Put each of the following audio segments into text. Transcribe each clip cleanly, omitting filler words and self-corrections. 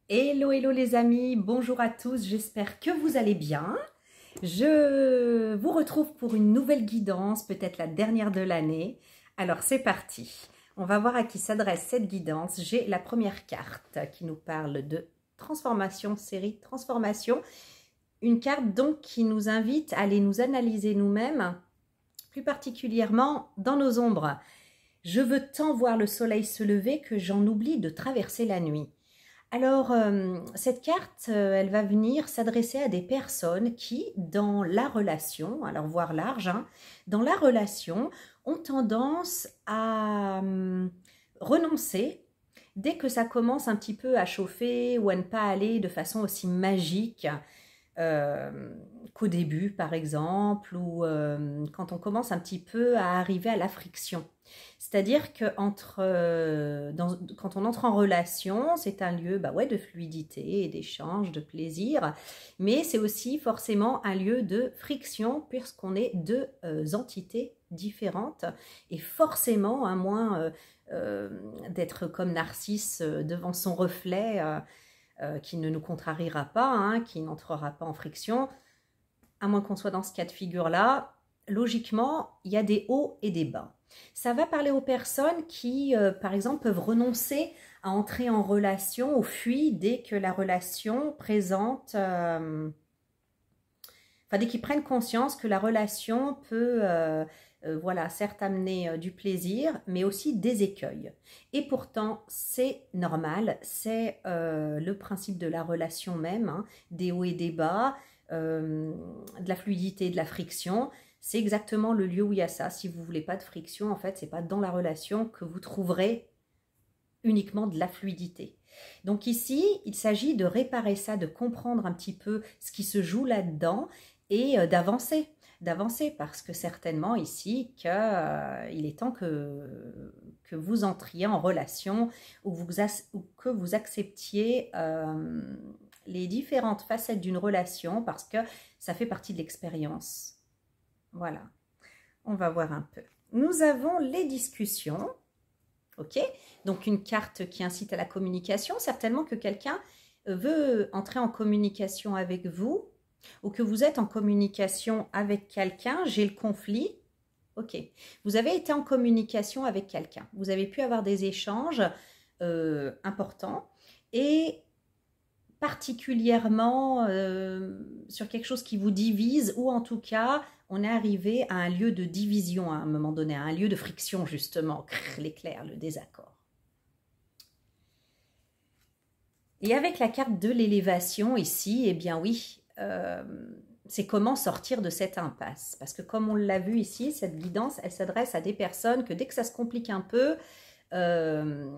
Hello, hello les amis, bonjour à tous, j'espère que vous allez bien. Je vous retrouve pour une nouvelle guidance, peut-être la dernière de l'année. Alors c'est parti, on va voir à qui s'adresse cette guidance. J'ai la première carte qui nous parle de transformation, série transformation. Une carte donc qui nous invite à aller nous analyser nous-mêmes, plus particulièrement dans nos ombres. Je veux tant voir le soleil se lever que j'en oublie de traverser la nuit. Alors, cette carte, elle va venir s'adresser à des personnes qui, dans la relation, alors voire large, hein, dans la relation, ont tendance à renoncer dès que ça commence un petit peu à chauffer ou à ne pas aller de façon aussi magique qu'au début, par exemple, ou quand on commence un petit peu à arriver à la friction. C'est-à-dire que quand on entre en relation, c'est un lieu ouais, de fluidité, d'échange, de plaisir, mais c'est aussi forcément un lieu de friction puisqu'on est deux entités différentes et forcément, à moins d'être comme Narcisse devant son reflet qui ne nous contrariera pas, hein, qui n'entrera pas en friction, à moins qu'on soit dans ce cas de figure-là, logiquement, il y a des hauts et des bas. Ça va parler aux personnes qui, par exemple, peuvent renoncer à entrer en relation ou fuient dès que la relation présente, dès qu'ils prennent conscience que la relation peut, voilà, certes amener du plaisir, mais aussi des écueils. Et pourtant, c'est normal, c'est le principe de la relation même, hein, des hauts et des bas, de la fluidité, de la friction. C'est exactement le lieu où il y a ça. Si vous ne voulez pas de friction, en fait, c'est pas dans la relation que vous trouverez uniquement de la fluidité. Donc ici, il s'agit de réparer ça, de comprendre un petit peu ce qui se joue là-dedans et d'avancer. D'avancer parce que certainement ici qu'il est temps que vous entriez en relation ou que vous acceptiez les différentes facettes d'une relation parce que ça fait partie de l'expérience. Voilà, on va voir un peu. Nous avons les discussions, ok? Donc une carte qui incite à la communication, certainement que quelqu'un veut entrer en communication avec vous ou que vous êtes en communication avec quelqu'un, j'ai le conflit, ok. Vous avez été en communication avec quelqu'un, vous avez pu avoir des échanges importants et particulièrement sur quelque chose qui vous divise ou en tout cas on est arrivé à un lieu de division à un moment donné, à un lieu de friction justement, l'éclair, le désaccord. Et avec la carte de l'élévation ici, eh bien oui, c'est comment sortir de cette impasse. Parce que comme on l'a vu ici, cette guidance, elle s'adresse à des personnes que dès que ça se complique un peu, on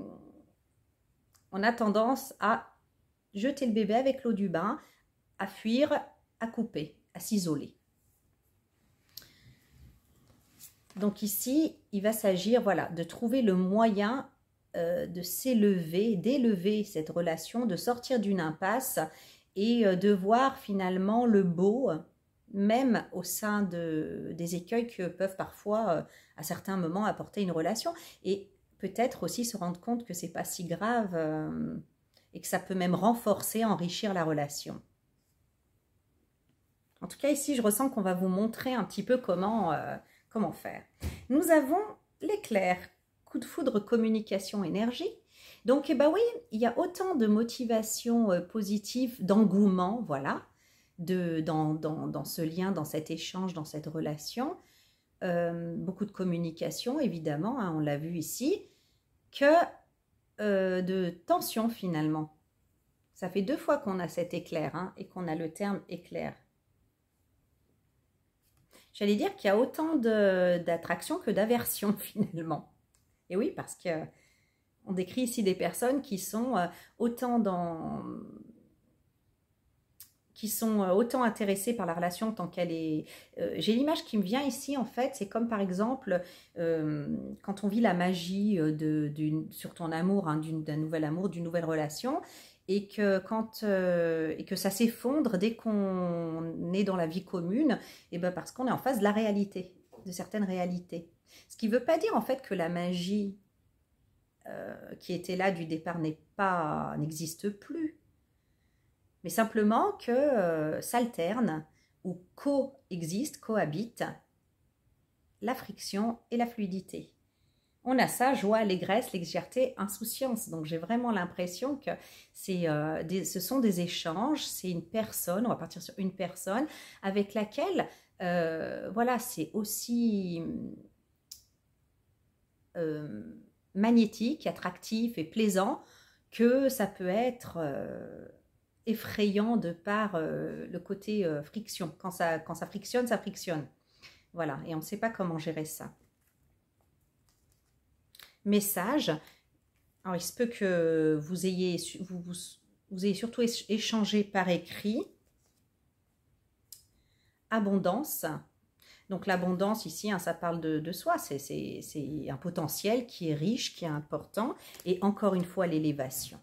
a tendance à jeter le bébé avec l'eau du bain, à fuir, à couper, à s'isoler. Donc ici, il va s'agir voilà, de trouver le moyen de s'élever, d'élever cette relation, de sortir d'une impasse et de voir finalement le beau, même au sein des écueils que peuvent parfois, à certains moments, apporter une relation. Et peut-être aussi se rendre compte que c'est pas si grave et que ça peut même renforcer, enrichir la relation. En tout cas, ici, je ressens qu'on va vous montrer un petit peu comment faire. Nous avons l'éclair, coup de foudre, communication, énergie. Donc, oui, il y a autant de motivation positive, d'engouement, voilà, dans ce lien, dans cet échange, dans cette relation. Beaucoup de communication, évidemment, hein, on l'a vu ici, que de tension, finalement. Ça fait 2 fois qu'on a cet éclair hein, et qu'on a le terme éclair. J'allais dire qu'il y a autant d'attraction que d'aversion finalement. Et oui, parce qu'on décrit ici des personnes qui sont autant intéressées par la relation tant qu'elle est... J'ai l'image qui me vient ici en fait, c'est comme par exemple quand on vit la magie sur ton amour, hein, d'un nouvel amour, d'une nouvelle relation, et que ça s'effondre dès qu'on est dans la vie commune, et ben parce qu'on est en face de la réalité, de certaines réalités. Ce qui ne veut pas dire en fait que la magie qui était là du départ n'existe plus. mais simplement que s'alternent ou coexistent, cohabitent la friction et la fluidité. On a ça, joie, allégresse, légèreté, insouciance. Donc j'ai vraiment l'impression que ce sont des échanges, c'est une personne, on va partir sur une personne avec laquelle, voilà, c'est aussi magnétique, attractif et plaisant que ça peut être effrayant de par le côté friction. Quand ça frictionne, ça frictionne. Voilà, et on ne sait pas comment gérer ça. Message. Alors, il se peut que vous ayez surtout échangé par écrit. Abondance. Donc, l'abondance ici, hein, ça parle de soi. C'est un potentiel qui est riche, qui est important. Et encore une fois, l'élévation.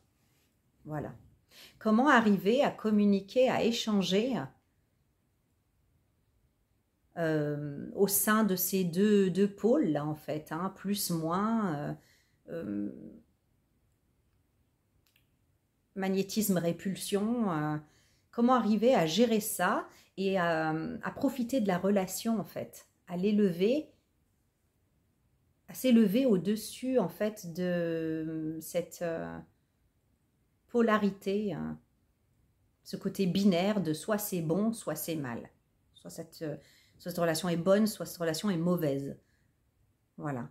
Voilà. Comment arriver à communiquer, à échanger au sein de ces deux pôles là en fait, hein, plus moins magnétisme répulsion, comment arriver à gérer ça et à profiter de la relation en fait, à l'élever, à s'élever au-dessus en fait de cette polarité, ce côté binaire de soit c'est bon, soit c'est mal, soit cette relation est bonne, soit cette relation est mauvaise. Voilà.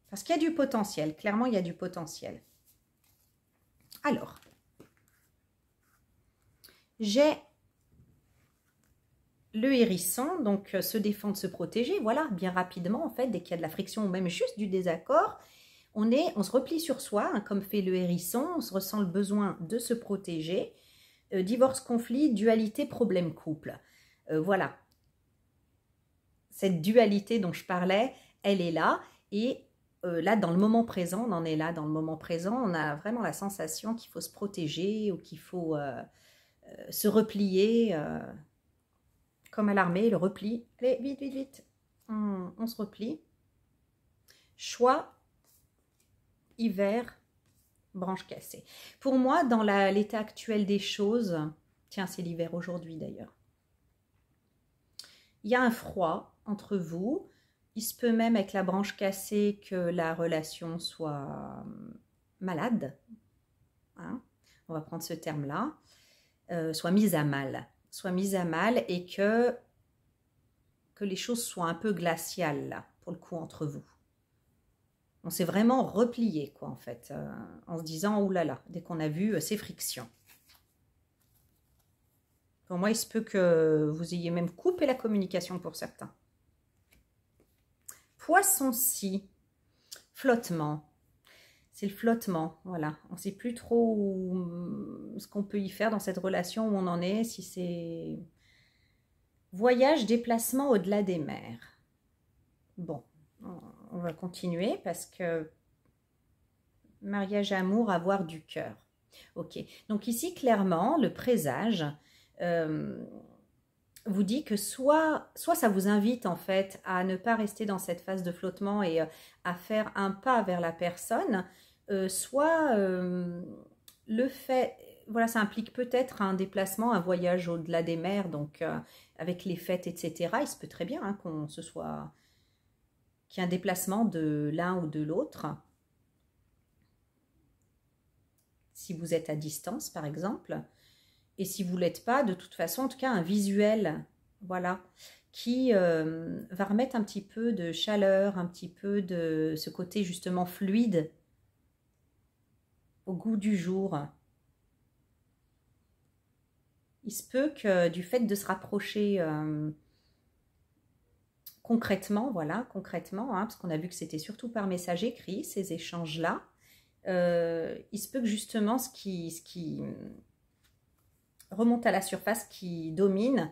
Parce qu'il y a du potentiel. Clairement, il y a du potentiel. Alors, j'ai le hérisson, donc se défendre, se protéger. Voilà, bien rapidement, en fait, dès qu'il y a de la friction ou même juste du désaccord, on se replie sur soi, hein, comme fait le hérisson. On se ressent le besoin de se protéger. Divorce, conflit, dualité, problème, couple. Voilà. Cette dualité dont je parlais, elle est là. Et là, dans le moment présent, on en est là. Dans le moment présent, on a vraiment la sensation qu'il faut se protéger ou qu'il faut se replier. Comme à l'armée, le repli. Allez, vite, vite, vite. On se replie. Choix, hiver, branche cassée. Pour moi, dans l'état actuel des choses, tiens, c'est l'hiver aujourd'hui d'ailleurs, il y a un froid entre vous. Il se peut même avec la branche cassée que la relation soit malade. Hein, on va prendre ce terme-là. Soit mise à mal. Soit mise à mal et que les choses soient un peu glaciales, là, pour le coup, entre vous. On s'est vraiment replié, quoi, en fait, en se disant, oh là là, dès qu'on a vu ces frictions. Pour moi, il se peut que vous ayez même coupé la communication pour certains. Poisson-ci, flottement. C'est le flottement, voilà. On ne sait plus trop ce qu'on peut y faire dans cette relation, où on en est, si c'est voyage, déplacement au-delà des mers. Bon, on va continuer parce que mariage, amour, avoir du cœur. Ok, donc ici, clairement, le présage vous dit que soit ça vous invite en fait à ne pas rester dans cette phase de flottement et à faire un pas vers la personne, soit le fait, voilà, ça implique peut-être un déplacement, un voyage au-delà des mers, donc avec les fêtes, etc. Il se peut très bien hein, qu'il y ait un déplacement de l'un ou de l'autre. Si vous êtes à distance, par exemple. Et si vous ne l'êtes pas, de toute façon, en tout cas, un visuel, voilà, qui va remettre un petit peu de chaleur, un petit peu de ce côté justement fluide au goût du jour. Il se peut que du fait de se rapprocher concrètement, voilà, concrètement, hein, parce qu'on a vu que c'était surtout par message écrit, ces échanges-là, il se peut que justement ce qui remonte à la surface, qui domine,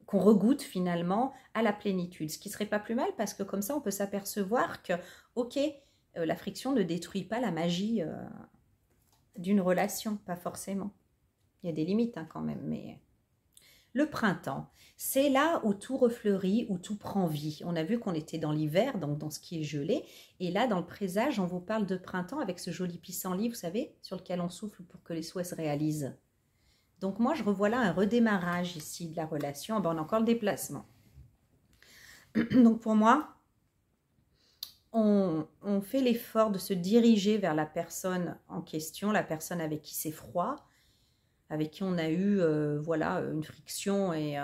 qu'on regoute finalement à la plénitude. Ce qui serait pas plus mal parce que comme ça, on peut s'apercevoir que, ok, la friction ne détruit pas la magie d'une relation, pas forcément. Il y a des limites hein, quand même, mais... Le printemps, c'est là où tout refleurit, où tout prend vie. On a vu qu'on était dans l'hiver, donc dans ce qui est gelé. Et là, dans le présage, on vous parle de printemps avec ce joli pissenlit, vous savez, sur lequel on souffle pour que les souhaits se réalisent. Donc moi, je revois là un redémarrage ici de la relation. Ah ben, on a encore le déplacement. Donc pour moi, on fait l'effort de se diriger vers la personne en question, la personne avec qui c'est froid, avec qui on a eu voilà, une friction et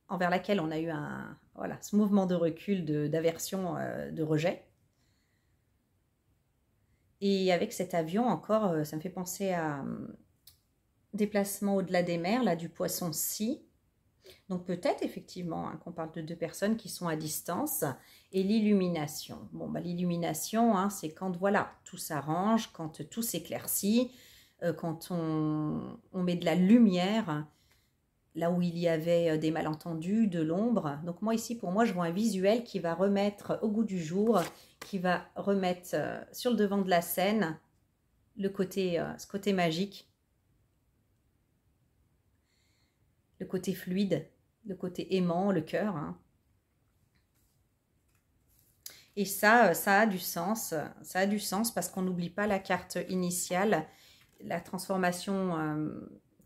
envers laquelle on a eu voilà, ce mouvement de recul, d'aversion, de rejet. Et avec cet avion encore, ça me fait penser à déplacement au-delà des mers, là, du poisson-ci. Donc peut-être effectivement hein, qu'on parle de deux personnes qui sont à distance. Et l'illumination. Bon, bah, l'illumination, hein, c'est quand voilà, tout s'arrange, quand tout s'éclaircit, quand on met de la lumière là où il y avait des malentendus, de l'ombre. Donc moi ici, pour moi, je vois un visuel qui va remettre au goût du jour, qui va remettre sur le devant de la scène ce côté magique, le côté fluide, le côté aimant, le cœur. Hein. Et ça a du sens. Ça a du sens parce qu'on n'oublie pas la carte initiale, la transformation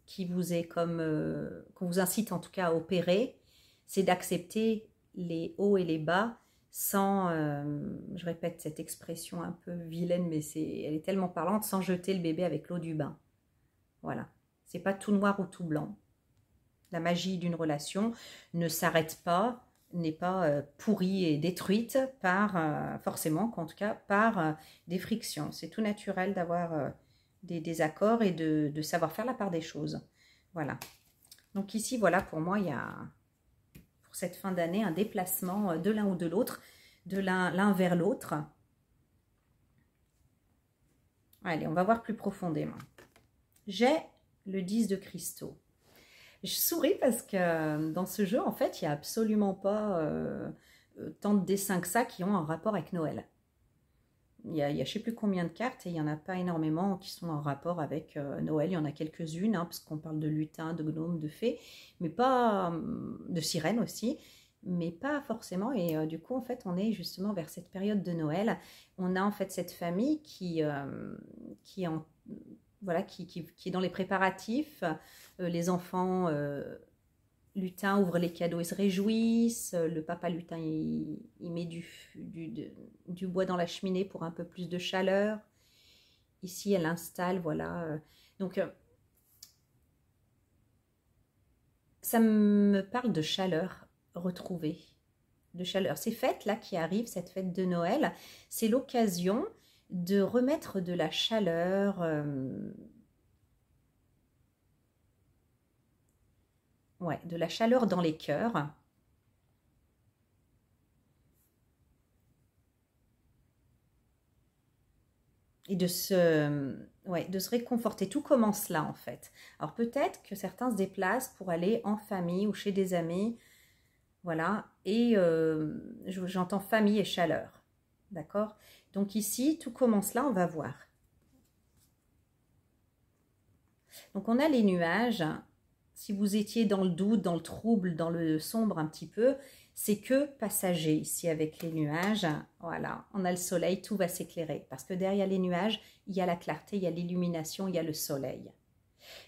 qui vous est qu'on vous incite en tout cas à opérer, c'est d'accepter les hauts et les bas sans, je répète cette expression un peu vilaine, mais elle est tellement parlante, sans jeter le bébé avec l'eau du bain. Voilà. C'est pas tout noir ou tout blanc. La magie d'une relation ne s'arrête pas, n'est pas pourrie et détruite par, forcément, en tout cas, par des frictions. C'est tout naturel d'avoir des désaccords et de savoir faire la part des choses. Voilà. Donc ici, voilà, pour moi, il y a, pour cette fin d'année, un déplacement de l'un ou de l'autre, de l'un vers l'autre. Allez, on va voir plus profondément. J'ai le 10 de cristaux. Je souris parce que dans ce jeu, en fait, il n'y a absolument pas tant de dessins que ça qui ont un rapport avec Noël. Il y a je ne sais plus combien de cartes et il n'y en a pas énormément qui sont en rapport avec Noël. Il y en a quelques-unes, hein, parce qu'on parle de lutins, de gnomes, de fées, mais pas de sirènes aussi, mais pas forcément. Et du coup, en fait, on est justement vers cette période de Noël. On a en fait cette famille qui est dans les préparatifs. Les enfants lutins ouvrent les cadeaux et se réjouissent. Le papa lutin, il met du bois dans la cheminée pour un peu plus de chaleur. Ici, elle installe, voilà. Donc, ça me parle de chaleur retrouvée. De chaleur. Ces fêtes-là qui arrivent, cette fête de Noël, c'est l'occasion de remettre de la chaleur... ouais, de la chaleur dans les cœurs. Et de se réconforter. Tout commence là, en fait. Alors, peut-être que certains se déplacent pour aller en famille ou chez des amis. Voilà. Et j'entends famille et chaleur. D'accord? Donc, ici, tout commence là, on va voir. Donc, on a les nuages. Si vous étiez dans le doute, dans le trouble, dans le sombre un petit peu, c'est que passager ici avec les nuages. Voilà, on a le soleil, tout va s'éclairer. Parce que derrière les nuages, il y a la clarté, il y a l'illumination, il y a le soleil.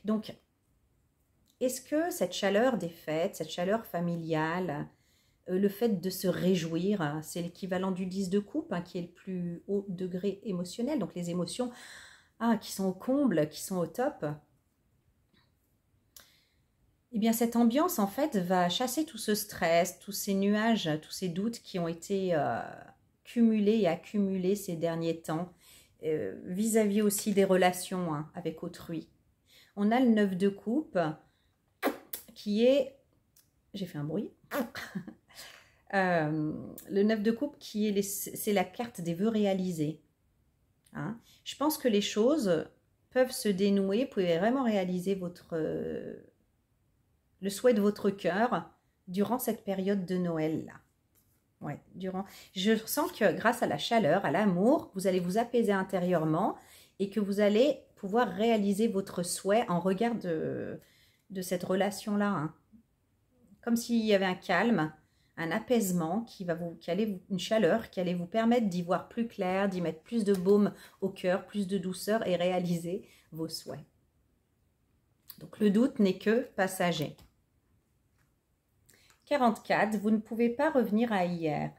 Donc, est-ce que cette chaleur des fêtes, cette chaleur familiale, le fait de se réjouir, c'est l'équivalent du 10 de coupe, hein, qui est le plus haut degré émotionnel. Donc, les émotions qui sont au comble, qui sont au top. Eh bien, cette ambiance, en fait, va chasser tout ce stress, tous ces nuages, tous ces doutes qui ont été cumulés et accumulés ces derniers temps, vis-à-vis aussi des relations hein, avec autrui. On a le 9 de coupe, qui est... J'ai fait un bruit. Le 9 de coupe, c'est la carte des vœux réalisés. Hein. Je pense que les choses peuvent se dénouer, vous pouvez vraiment réaliser le souhait de votre cœur durant cette période de Noël-là. Ouais, je sens que grâce à la chaleur, à l'amour, vous allez vous apaiser intérieurement et que vous allez pouvoir réaliser votre souhait en regard de cette relation-là. Hein. Comme s'il y avait un calme, un apaisement, une chaleur qui allait vous permettre d'y voir plus clair, d'y mettre plus de baume au cœur, plus de douceur et réaliser vos souhaits. Donc le doute n'est que passager. 44, vous ne pouvez pas revenir à hier,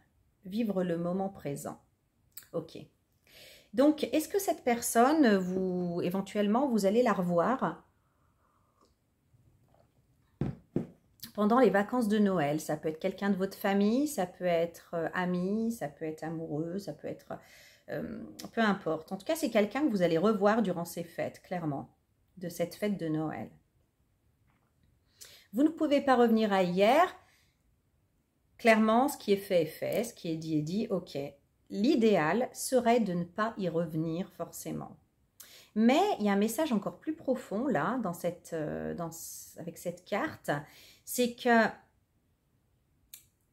vivre le moment présent. Ok. Donc, est-ce que cette personne, éventuellement, vous allez la revoir pendant les vacances de Noël? Ça peut être quelqu'un de votre famille, ça peut être ami, ça peut être amoureux, ça peut être... peu importe. En tout cas, c'est quelqu'un que vous allez revoir durant ces fêtes, clairement, de cette fête de Noël. Vous ne pouvez pas revenir à hier. Clairement, ce qui est fait, ce qui est dit, ok. L'idéal serait de ne pas y revenir forcément. Mais il y a un message encore plus profond là, avec cette carte, c'est que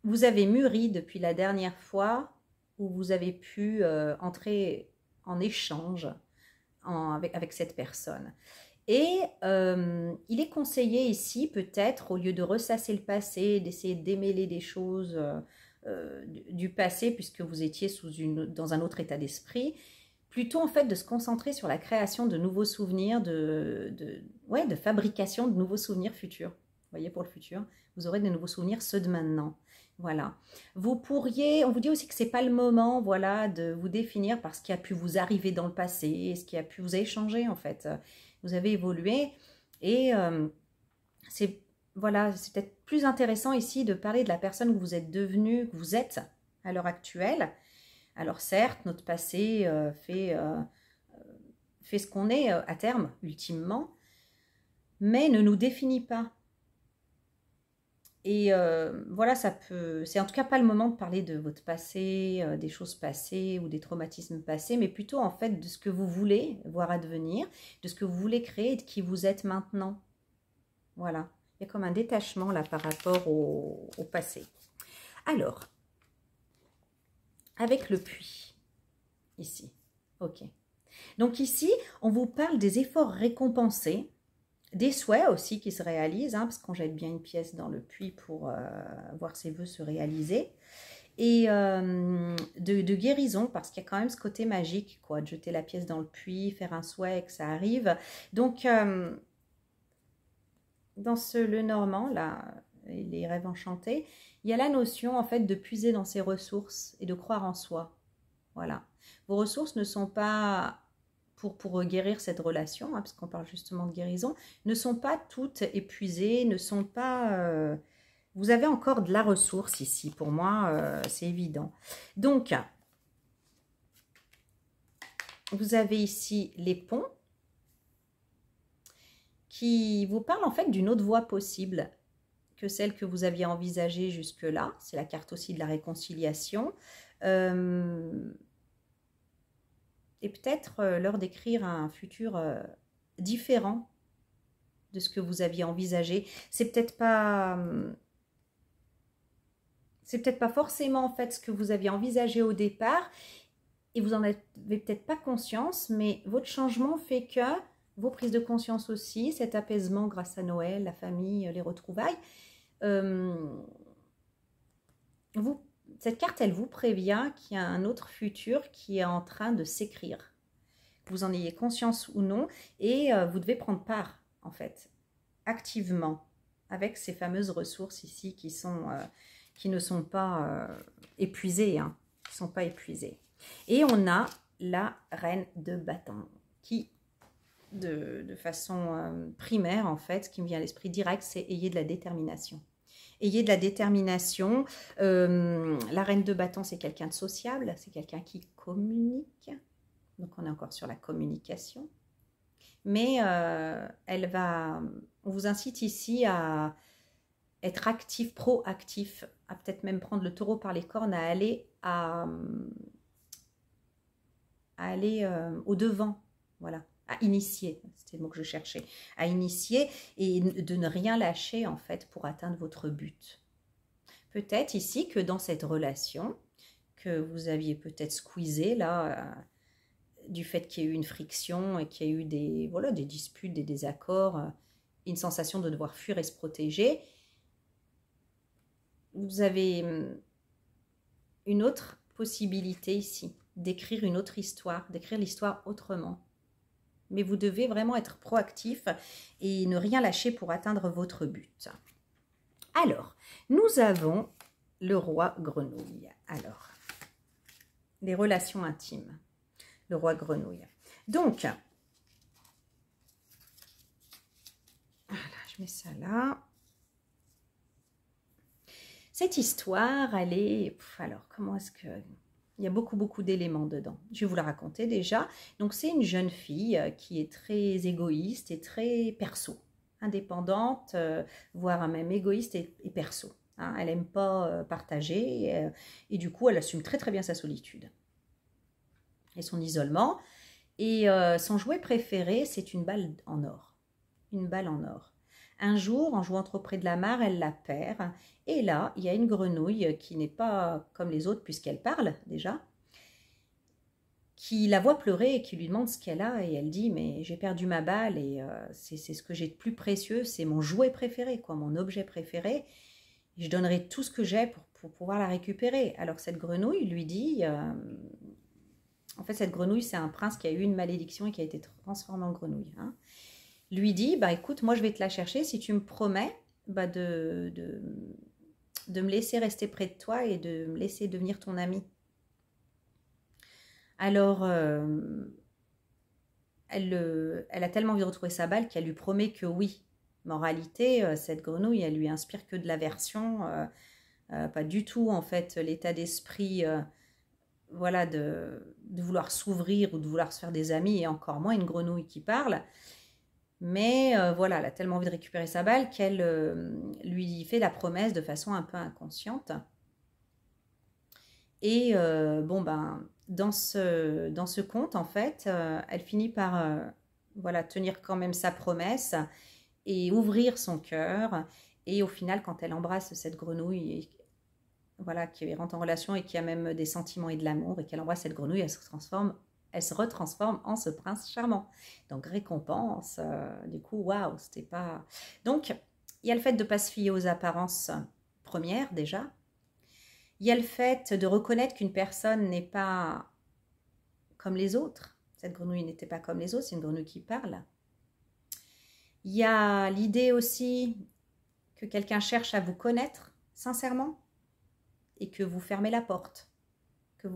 vous avez mûri depuis la dernière fois où vous avez pu entrer en échange avec cette personne. Et il est conseillé ici, peut-être, au lieu de ressasser le passé, d'essayer de démêler des choses du passé, puisque vous étiez dans un autre état d'esprit, plutôt en fait de se concentrer sur la création de nouveaux souvenirs, de fabrication de nouveaux souvenirs futurs. Vous voyez, pour le futur, vous aurez de nouveaux souvenirs, ceux de maintenant. Voilà. On vous dit aussi que c'est pas le moment, voilà, de vous définir par ce qui a pu vous arriver dans le passé, ce qui a pu vous échanger en fait. Vous avez évolué et c'est peut-être plus intéressant ici de parler de la personne que vous êtes devenue, que vous êtes à l'heure actuelle. Alors certes, notre passé fait ce qu'on est à terme, ultimement, mais ne nous définit pas. Et voilà, c'est en tout cas pas le moment de parler de votre passé, des choses passées ou des traumatismes passés, mais plutôt en fait de ce que vous voulez voir advenir, de ce que vous voulez créer et de qui vous êtes maintenant. Voilà, il y a comme un détachement là par rapport au passé. Alors, avec le puits, ici, ok. Donc ici, on vous parle des efforts récompensés, des souhaits aussi qui se réalisent, parce qu'on jette bien une pièce dans le puits pour voir ses vœux se réaliser, et de guérison, parce qu'il y a quand même ce côté magique, quoi, de jeter la pièce dans le puits, faire un souhait et que ça arrive. Donc, dans le Normand, là, les rêves enchantés, il y a la notion, en fait, de puiser dans ses ressources et de croire en soi. Voilà. Vos ressources ne sont pas... Pour guérir cette relation, parce qu'on parle justement de guérison, ne sont pas toutes épuisées, ne sont pas... vous avez encore de la ressource ici, pour moi, c'est évident. Donc, vous avez ici les ponts qui vous parlent en fait d'une autre voie possible que celle que vous aviez envisagée jusque-là. C'est la carte aussi de la réconciliation. Et peut-être l'heure d'écrire un futur différent de ce que vous aviez envisagé. C'est peut-être pas forcément en fait ce que vous aviez envisagé au départ et vous en avez peut-être pas conscience, mais votre changement fait que vos prises de conscience aussi, cet apaisement grâce à Noël, la famille, les retrouvailles, cette carte, elle vous prévient qu'il y a un autre futur qui est en train de s'écrire. Que vous en ayez conscience ou non, et vous devez prendre part, en fait, activement, avec ces fameuses ressources ici qui ne sont pas épuisées, qui ne sont pas épuisées. Et on a la reine de bâton, qui, de façon primaire, en fait, ce qui me vient à l'esprit direct, c'est ayez de la détermination. Ayez de la détermination. La reine de bâton, c'est quelqu'un de sociable, c'est quelqu'un qui communique. Donc, on est encore sur la communication. Mais on vous incite ici à être actif, proactif, à peut-être même prendre le taureau par les cornes, à aller au-devant, voilà, à initier, c'était le mot que je cherchais, à initier et de ne rien lâcher en fait pour atteindre votre but. Peut-être ici que dans cette relation que vous aviez peut-être squeezé là, du fait qu'il y ait eu une friction et qu'il y ait eu des disputes, des désaccords, une sensation de devoir fuir et se protéger, vous avez une autre possibilité ici, d'écrire une autre histoire, d'écrire l'histoire autrement. Mais vous devez vraiment être proactif et ne rien lâcher pour atteindre votre but. Alors, nous avons le roi grenouille. Alors, les relations intimes. Le roi grenouille. Donc, voilà, je mets ça là. Cette histoire, elle est... Alors, comment est-ce que... Il y a beaucoup d'éléments dedans. Je vais vous la raconter déjà. Donc, c'est une jeune fille qui est très égoïste et très perso. Indépendante, voire même égoïste et perso. Hein, elle n'aime pas partager et du coup, elle assume très bien sa solitude et son isolement. Et son jouet préféré, c'est une balle en or. Une balle en or. Un jour, en jouant trop près de la mare, elle la perd. Et là, il y a une grenouille qui n'est pas comme les autres puisqu'elle parle déjà, qui la voit pleurer et qui lui demande ce qu'elle a. Et elle dit, mais j'ai perdu ma balle et c'est ce que j'ai de plus précieux, c'est mon jouet préféré, quoi, mon objet préféré. Et je donnerai tout ce que j'ai pour pouvoir la récupérer. Alors cette grenouille lui dit... en fait, cette grenouille, c'est un prince qui a eu une malédiction et qui a été transformé en grenouille. Hein. Lui dit, bah écoute, moi je vais te la chercher si tu me promets de me laisser rester près de toi et de me laisser devenir ton ami. Alors, elle a tellement envie de retrouver sa balle qu'elle lui promet que oui. Mais en réalité, cette grenouille, elle lui inspire que de l'aversion, pas du tout en fait l'état d'esprit voilà, de vouloir s'ouvrir ou de vouloir se faire des amis, et encore moins une grenouille qui parle. Mais voilà, elle a tellement envie de récupérer sa balle qu'elle lui fait la promesse de façon un peu inconsciente. Et bon, ben, dans ce conte, en fait, elle finit par voilà, tenir quand même sa promesse et ouvrir son cœur. Et au final, quand elle embrasse cette grenouille, voilà, qui rentre en relation et qui a même des sentiments et de l'amour, et qu'elle embrasse cette grenouille, elle se retransforme en ce prince charmant. Donc récompense, du coup, waouh, c'était pas... Donc, il y a le fait de ne pas se fier aux apparences premières déjà. Il y a le fait de reconnaître qu'une personne n'est pas comme les autres. Cette grenouille n'était pas comme les autres, c'est une grenouille qui parle. Il y a l'idée aussi que quelqu'un cherche à vous connaître sincèrement et que vous fermez la porte. Que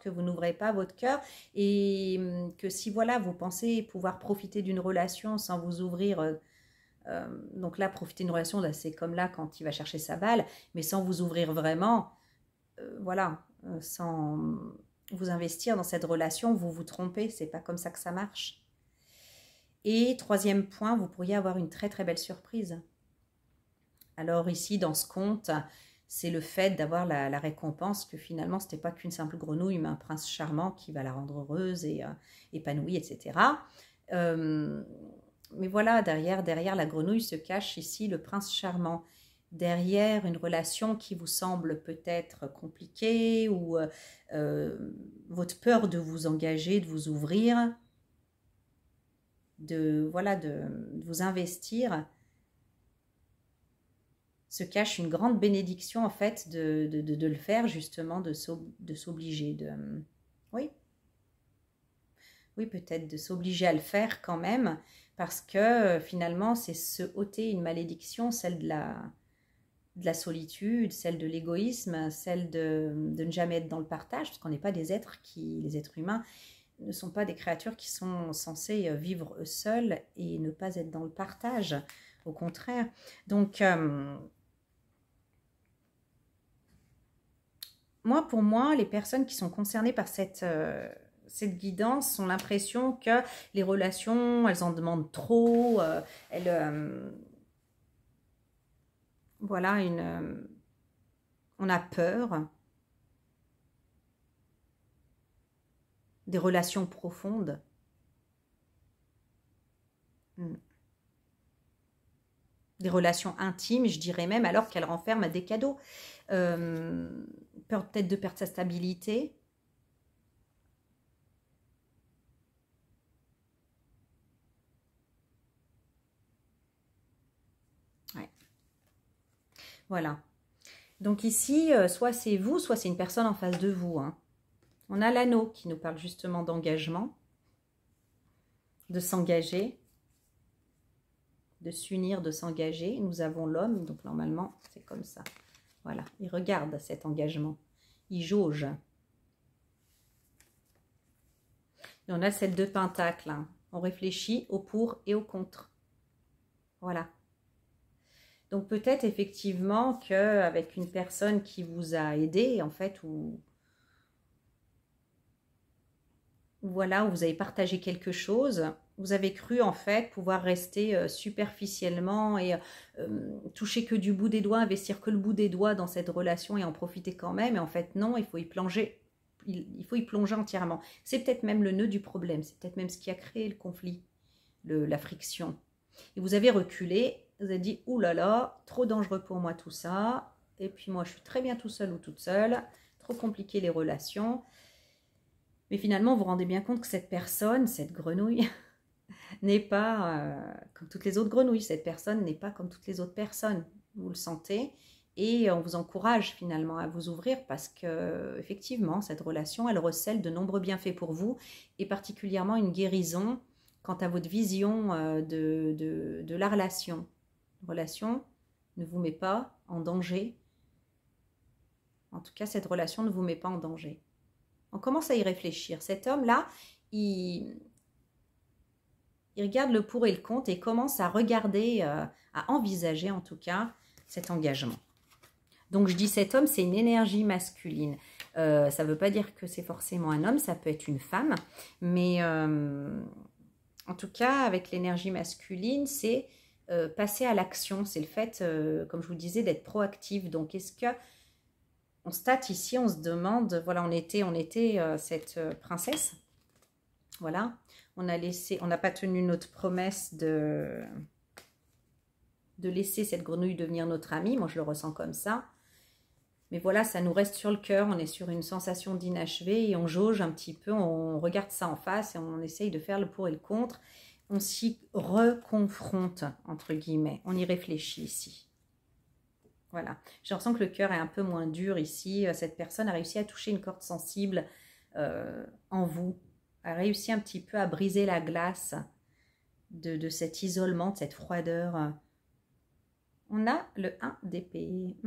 vous n'ouvrez pas votre cœur et que si voilà, vous pensez pouvoir profiter d'une relation sans vous ouvrir, donc là, profiter d'une relation, là, c'est comme là quand il va chercher sa balle, mais sans vous ouvrir vraiment, voilà, sans vous investir dans cette relation, vous vous trompez, c'est pas comme ça que ça marche. Et troisième point, vous pourriez avoir une très belle surprise. Alors ici, dans ce conte, c'est le fait d'avoir la récompense que finalement, ce n'était pas qu'une simple grenouille, mais un prince charmant qui va la rendre heureuse et épanouie, etc. Mais voilà, derrière la grenouille se cache ici le prince charmant. Derrière une relation qui vous semble peut-être compliquée ou votre peur de vous engager, de vous ouvrir, de vous investir, se cache une grande bénédiction en fait de le faire justement, de s'obliger, oui, peut-être de s'obliger à le faire quand même, parce que finalement c'est se ôter une malédiction, celle de la solitude, celle de l'égoïsme, celle de ne jamais être dans le partage, parce qu'on n'est pas des êtres les êtres humains ne sont pas des créatures qui sont censées vivre seules et ne pas être dans le partage, au contraire. Donc pour moi, les personnes qui sont concernées par cette guidance ont l'impression que les relations, elles en demandent trop, voilà, on a peur des relations profondes. Des relations intimes, je dirais même, alors qu'elles renferment des cadeaux. Peur peut-être de perdre sa stabilité. Ouais. Voilà. Donc ici, soit c'est vous, soit c'est une personne en face de vous. Hein. On a l'anneau qui nous parle justement d'engagement. de s'engager, de s'unir, de s'engager. Nous avons l'homme, donc normalement, c'est comme ça. Voilà, il regarde cet engagement. Il jauge. Et on a cette 2 pentacles. Hein. On réfléchit au pour et au contre. Voilà. Donc peut-être effectivement qu'avec une personne qui vous a aidé, en fait, ou voilà, où vous avez partagé quelque chose, vous avez cru en fait pouvoir rester superficiellement et toucher que du bout des doigts, investir que le bout des doigts dans cette relation et en profiter quand même. Et en fait non, il faut y plonger. Il faut y plonger entièrement. C'est peut-être même le nœud du problème, c'est peut-être même ce qui a créé le conflit, la friction. Et vous avez reculé, vous avez dit, ouh là là, trop dangereux pour moi tout ça. Et puis moi, je suis très bien tout seul ou toute seule. Trop compliqué les relations. Mais finalement, vous vous rendez bien compte que cette personne, cette grenouille, n'est pas comme toutes les autres grenouilles. Cette personne n'est pas comme toutes les autres personnes. Vous le sentez. Et on vous encourage finalement à vous ouvrir parce que effectivement, cette relation, elle recèle de nombreux bienfaits pour vous et particulièrement une guérison quant à votre vision de la relation. La relation ne vous met pas en danger. En tout cas, cette relation ne vous met pas en danger. On commence à y réfléchir. Cet homme-là, il regarde le pour et le contre et commence à regarder, à envisager en tout cas cet engagement. Donc je dis cet homme, c'est une énergie masculine. Ça ne veut pas dire que c'est forcément un homme, ça peut être une femme. Mais en tout cas, avec l'énergie masculine, c'est passer à l'action. C'est le fait, comme je vous disais, d'être proactif. Donc est-ce que on state ici, on se demande, voilà, on était cette princesse. Voilà, on n'a pas tenu notre promesse de laisser cette grenouille devenir notre amie. Moi, je le ressens comme ça. Mais voilà, ça nous reste sur le cœur, on est sur une sensation d'inachevé et on jauge un petit peu, on regarde ça en face et on essaye de faire le pour et le contre. On s'y reconfronte, entre guillemets, on y réfléchit ici. Voilà, je ressens que le cœur est un peu moins dur ici. Cette personne a réussi à toucher une corde sensible en vous, a réussi un petit peu à briser la glace de cet isolement, de cette froideur. On a le 1 d'épée.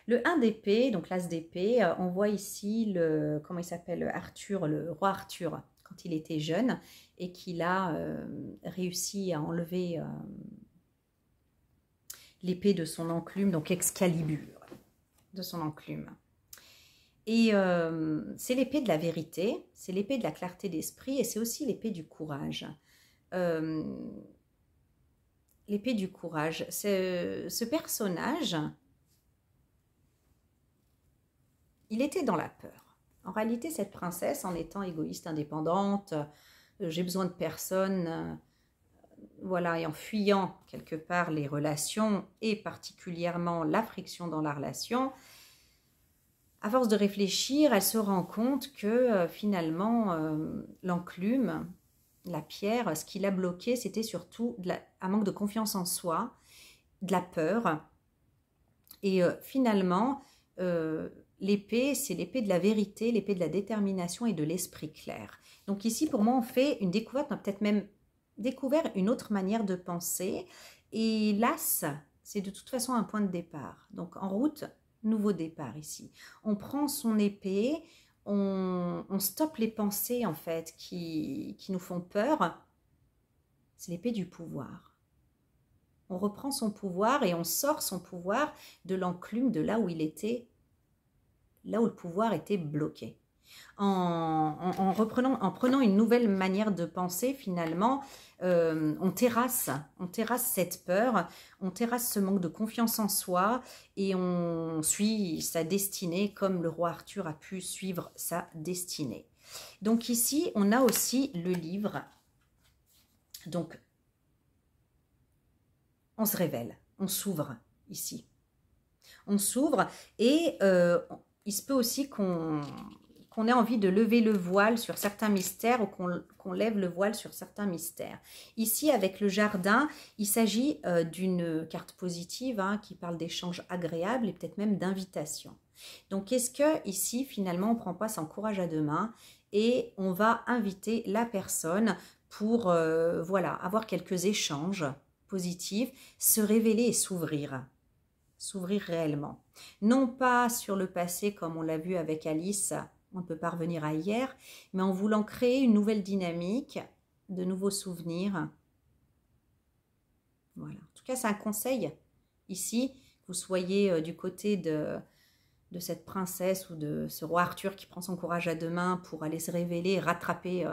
Le 1 d'épée, donc l'as d'épée, on voit ici comment il s'appelle, Arthur, le roi Arthur, quand il était jeune et qu'il a réussi à enlever l'épée de son enclume, donc Excalibur de son enclume. Et c'est l'épée de la vérité, c'est l'épée de la clarté d'esprit et c'est aussi l'épée du courage. L'épée du courage, ce personnage, il était dans la peur. En réalité, cette princesse, en étant égoïste, indépendante, j'ai besoin de personne, voilà, et en fuyant quelque part les relations et particulièrement la friction dans la relation, à force de réfléchir, elle se rend compte que finalement, l'enclume, la pierre, ce qui l'a bloqué, c'était surtout un manque de confiance en soi, de la peur. Et finalement, l'épée, c'est l'épée de la vérité, l'épée de la détermination et de l'esprit clair. Donc ici, pour moi, on fait une découverte, on a peut-être même découvert une autre manière de penser. Et l'as, c'est de toute façon un point de départ. Donc en route, nouveau départ ici. On prend son épée, on stoppe les pensées en fait qui nous font peur. C'est l'épée du pouvoir. On reprend son pouvoir et on sort son pouvoir de l'enclume, de là où il était, là où le pouvoir était bloqué. En prenant une nouvelle manière de penser, finalement, on terrasse cette peur, on terrasse ce manque de confiance en soi et on suit sa destinée comme le roi Arthur a pu suivre sa destinée. Donc ici, on a aussi le livre. Donc, on se révèle, on s'ouvre ici. On s'ouvre et il se peut aussi qu'on ait envie de lever le voile sur certains mystères ou qu'on lève le voile sur certains mystères. Ici, avec le jardin, il s'agit d'une carte positive hein, qui parle d'échanges agréables et peut-être même d'invitation. Donc, est-ce que ici, finalement, on ne prend pas son courage à deux mains et on va inviter la personne pour voilà, avoir quelques échanges positifs, se révéler et s'ouvrir réellement. Non pas sur le passé comme on l'a vu avec Alice, on ne peut pas revenir à hier, mais en voulant créer une nouvelle dynamique, de nouveaux souvenirs. Voilà. En tout cas, c'est un conseil ici, que vous soyez du côté de cette princesse ou de ce roi Arthur qui prend son courage à deux mains pour aller se révéler et rattraper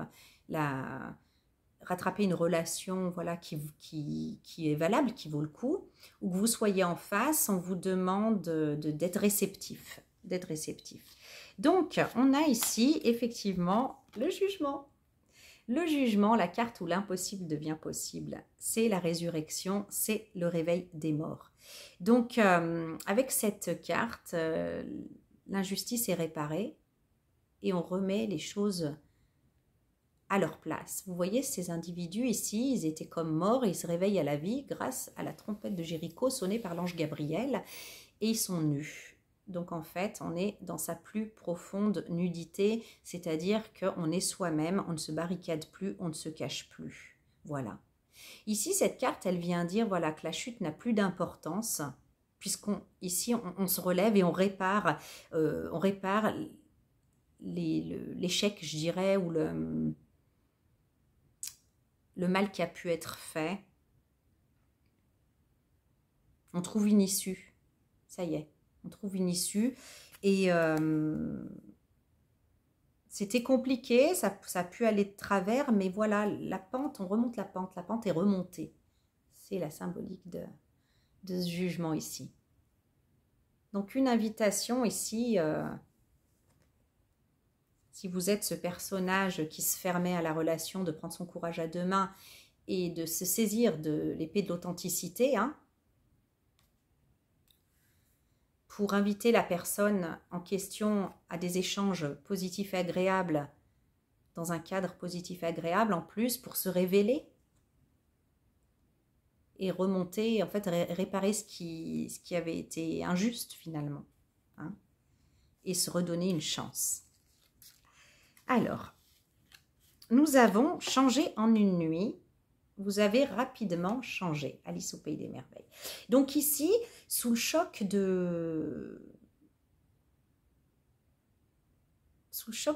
une relation voilà, qui est valable, qui vaut le coup, ou que vous soyez en face, on vous demande d'être réceptif. Donc, on a ici effectivement le jugement. Le jugement, la carte où l'impossible devient possible, c'est la résurrection, c'est le réveil des morts. Donc, avec cette carte, l'injustice est réparée et on remet les choses à leur place. Vous voyez, ces individus ici, ils étaient comme morts et ils se réveillent à la vie grâce à la trompette de Jéricho sonnée par l'ange Gabriel et ils sont nus. Donc en fait, on est dans sa plus profonde nudité, c'est-à-dire qu'on est soi-même, on ne se barricade plus, on ne se cache plus. Voilà. Ici, cette carte, elle vient dire voilà, que la chute n'a plus d'importance, puisqu'ici, on se relève et on répare l'échec, je dirais, ou le mal qui a pu être fait. On trouve une issue. Ça y est, on trouve une issue. Et c'était compliqué, ça a pu aller de travers, mais voilà, la pente, on remonte la pente est remontée. C'est la symbolique de ce jugement ici. Donc une invitation ici, si vous êtes ce personnage qui se fermait à la relation, de prendre son courage à deux mains et de se saisir de l'épée de l'authenticité, hein, pour inviter la personne en question à des échanges positifs et agréables, dans un cadre positif et agréable en plus, pour se révéler et remonter, en fait réparer ce qui avait été injuste finalement, hein, et se redonner une chance. Alors, nous avons changé en une nuit. Vous avez rapidement changé, Alice au Pays des Merveilles. Donc ici, sous le choc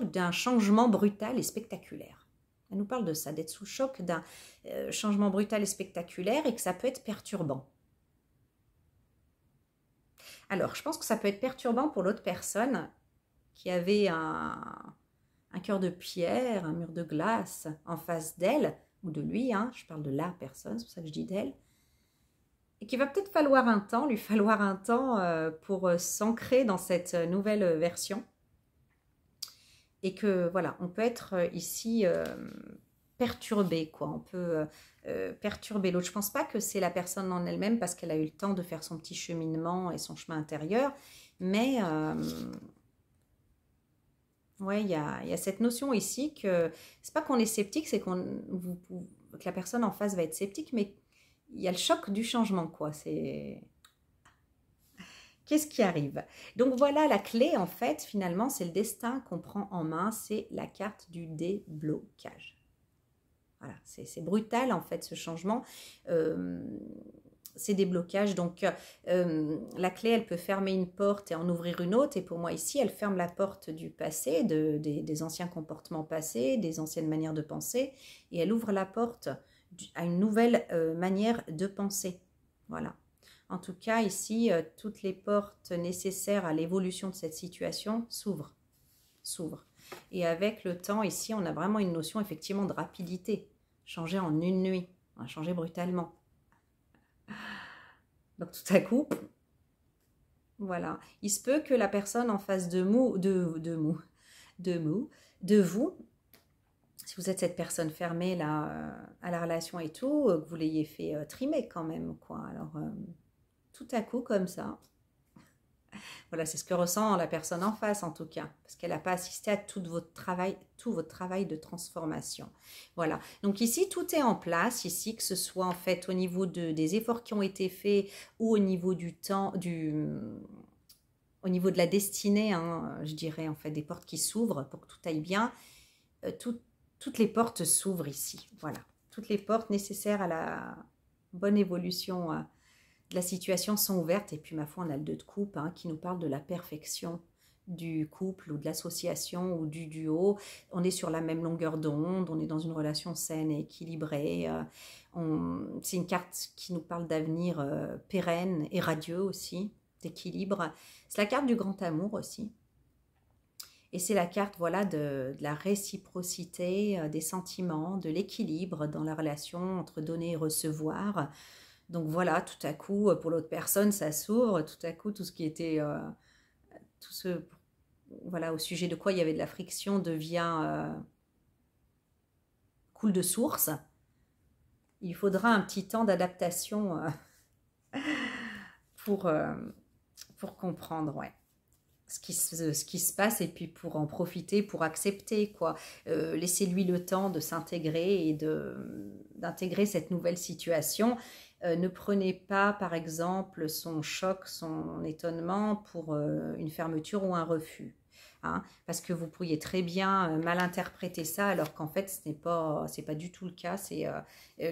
d'un changement brutal et spectaculaire. Elle nous parle de ça, d'être sous le choc d'un changement brutal et spectaculaire et que ça peut être perturbant. Alors, je pense que ça peut être perturbant pour l'autre personne qui avait un cœur de pierre, un mur de glace en face d'elle, ou de lui, hein, je parle de la personne, c'est pour ça que je dis d'elle, et qu'il va peut-être lui falloir un temps pour s'ancrer dans cette nouvelle version. Et que voilà, on peut être ici perturbé, quoi. On peut perturber l'autre. Je pense pas que c'est la personne en elle-même parce qu'elle a eu le temps de faire son petit cheminement et son chemin intérieur, mais ouais, il y a cette notion ici que c'est pas qu'on est sceptique, c'est que la personne en face va être sceptique, mais il y a le choc du changement, quoi. C'est qu'est-ce qui arrive? Donc voilà, la clé, en fait, finalement, c'est le destin qu'on prend en main, c'est la carte du déblocage. Voilà, c'est brutal, en fait, ce changement. Ces déblocages, donc la clé, elle peut fermer une porte et en ouvrir une autre, et pour moi, ici, elle ferme la porte du passé, des anciens comportements passés, des anciennes manières de penser, et elle ouvre la porte à une nouvelle manière de penser. Voilà. En tout cas, ici, toutes les portes nécessaires à l'évolution de cette situation s'ouvrent. Et avec le temps, ici, on a vraiment une notion, effectivement, de rapidité. Changer en une nuit. On a changé brutalement. Donc, tout à coup, voilà. Il se peut que la personne en face de vous, si vous êtes cette personne fermée là, à la relation et tout, que vous l'ayez fait trimer quand même, quoi. Alors... tout à coup comme ça. Voilà, c'est ce que ressent la personne en face en tout cas, parce qu'elle n'a pas assisté à tout votre travail de transformation. Voilà, donc ici tout est en place, ici que ce soit en fait au niveau des efforts qui ont été faits ou au niveau du temps, au niveau de la destinée, hein, je dirais en fait des portes qui s'ouvrent pour que tout aille bien. Tout toutes les portes s'ouvrent ici. Voilà, toutes les portes nécessaires à la bonne évolution de la situation sont ouvertes. Et puis, ma foi, on a le 2 de coupe hein, qui nous parle de la perfection du couple ou de l'association ou du duo. On est sur la même longueur d'onde, on est dans une relation saine et équilibrée. C'est une carte qui nous parle d'avenir pérenne et radieux aussi, d'équilibre. C'est la carte du grand amour aussi. Et c'est la carte voilà, de la réciprocité, des sentiments, de l'équilibre dans la relation entre donner et recevoir. Donc voilà, tout à coup, pour l'autre personne, ça s'ouvre. Tout à coup, tout ce qui était... tout ce, voilà, au sujet de quoi il y avait de la friction devient coule de source. Il faudra un petit temps d'adaptation pour comprendre, ouais. Ce qui se passe et puis pour en profiter, pour accepter quoi. Laissez-lui le temps de s'intégrer et d'intégrer cette nouvelle situation. Ne prenez pas par exemple son choc, son étonnement pour une fermeture ou un refus. Hein, parce que vous pourriez très bien mal interpréter ça alors qu'en fait c'est pas du tout le cas, c'est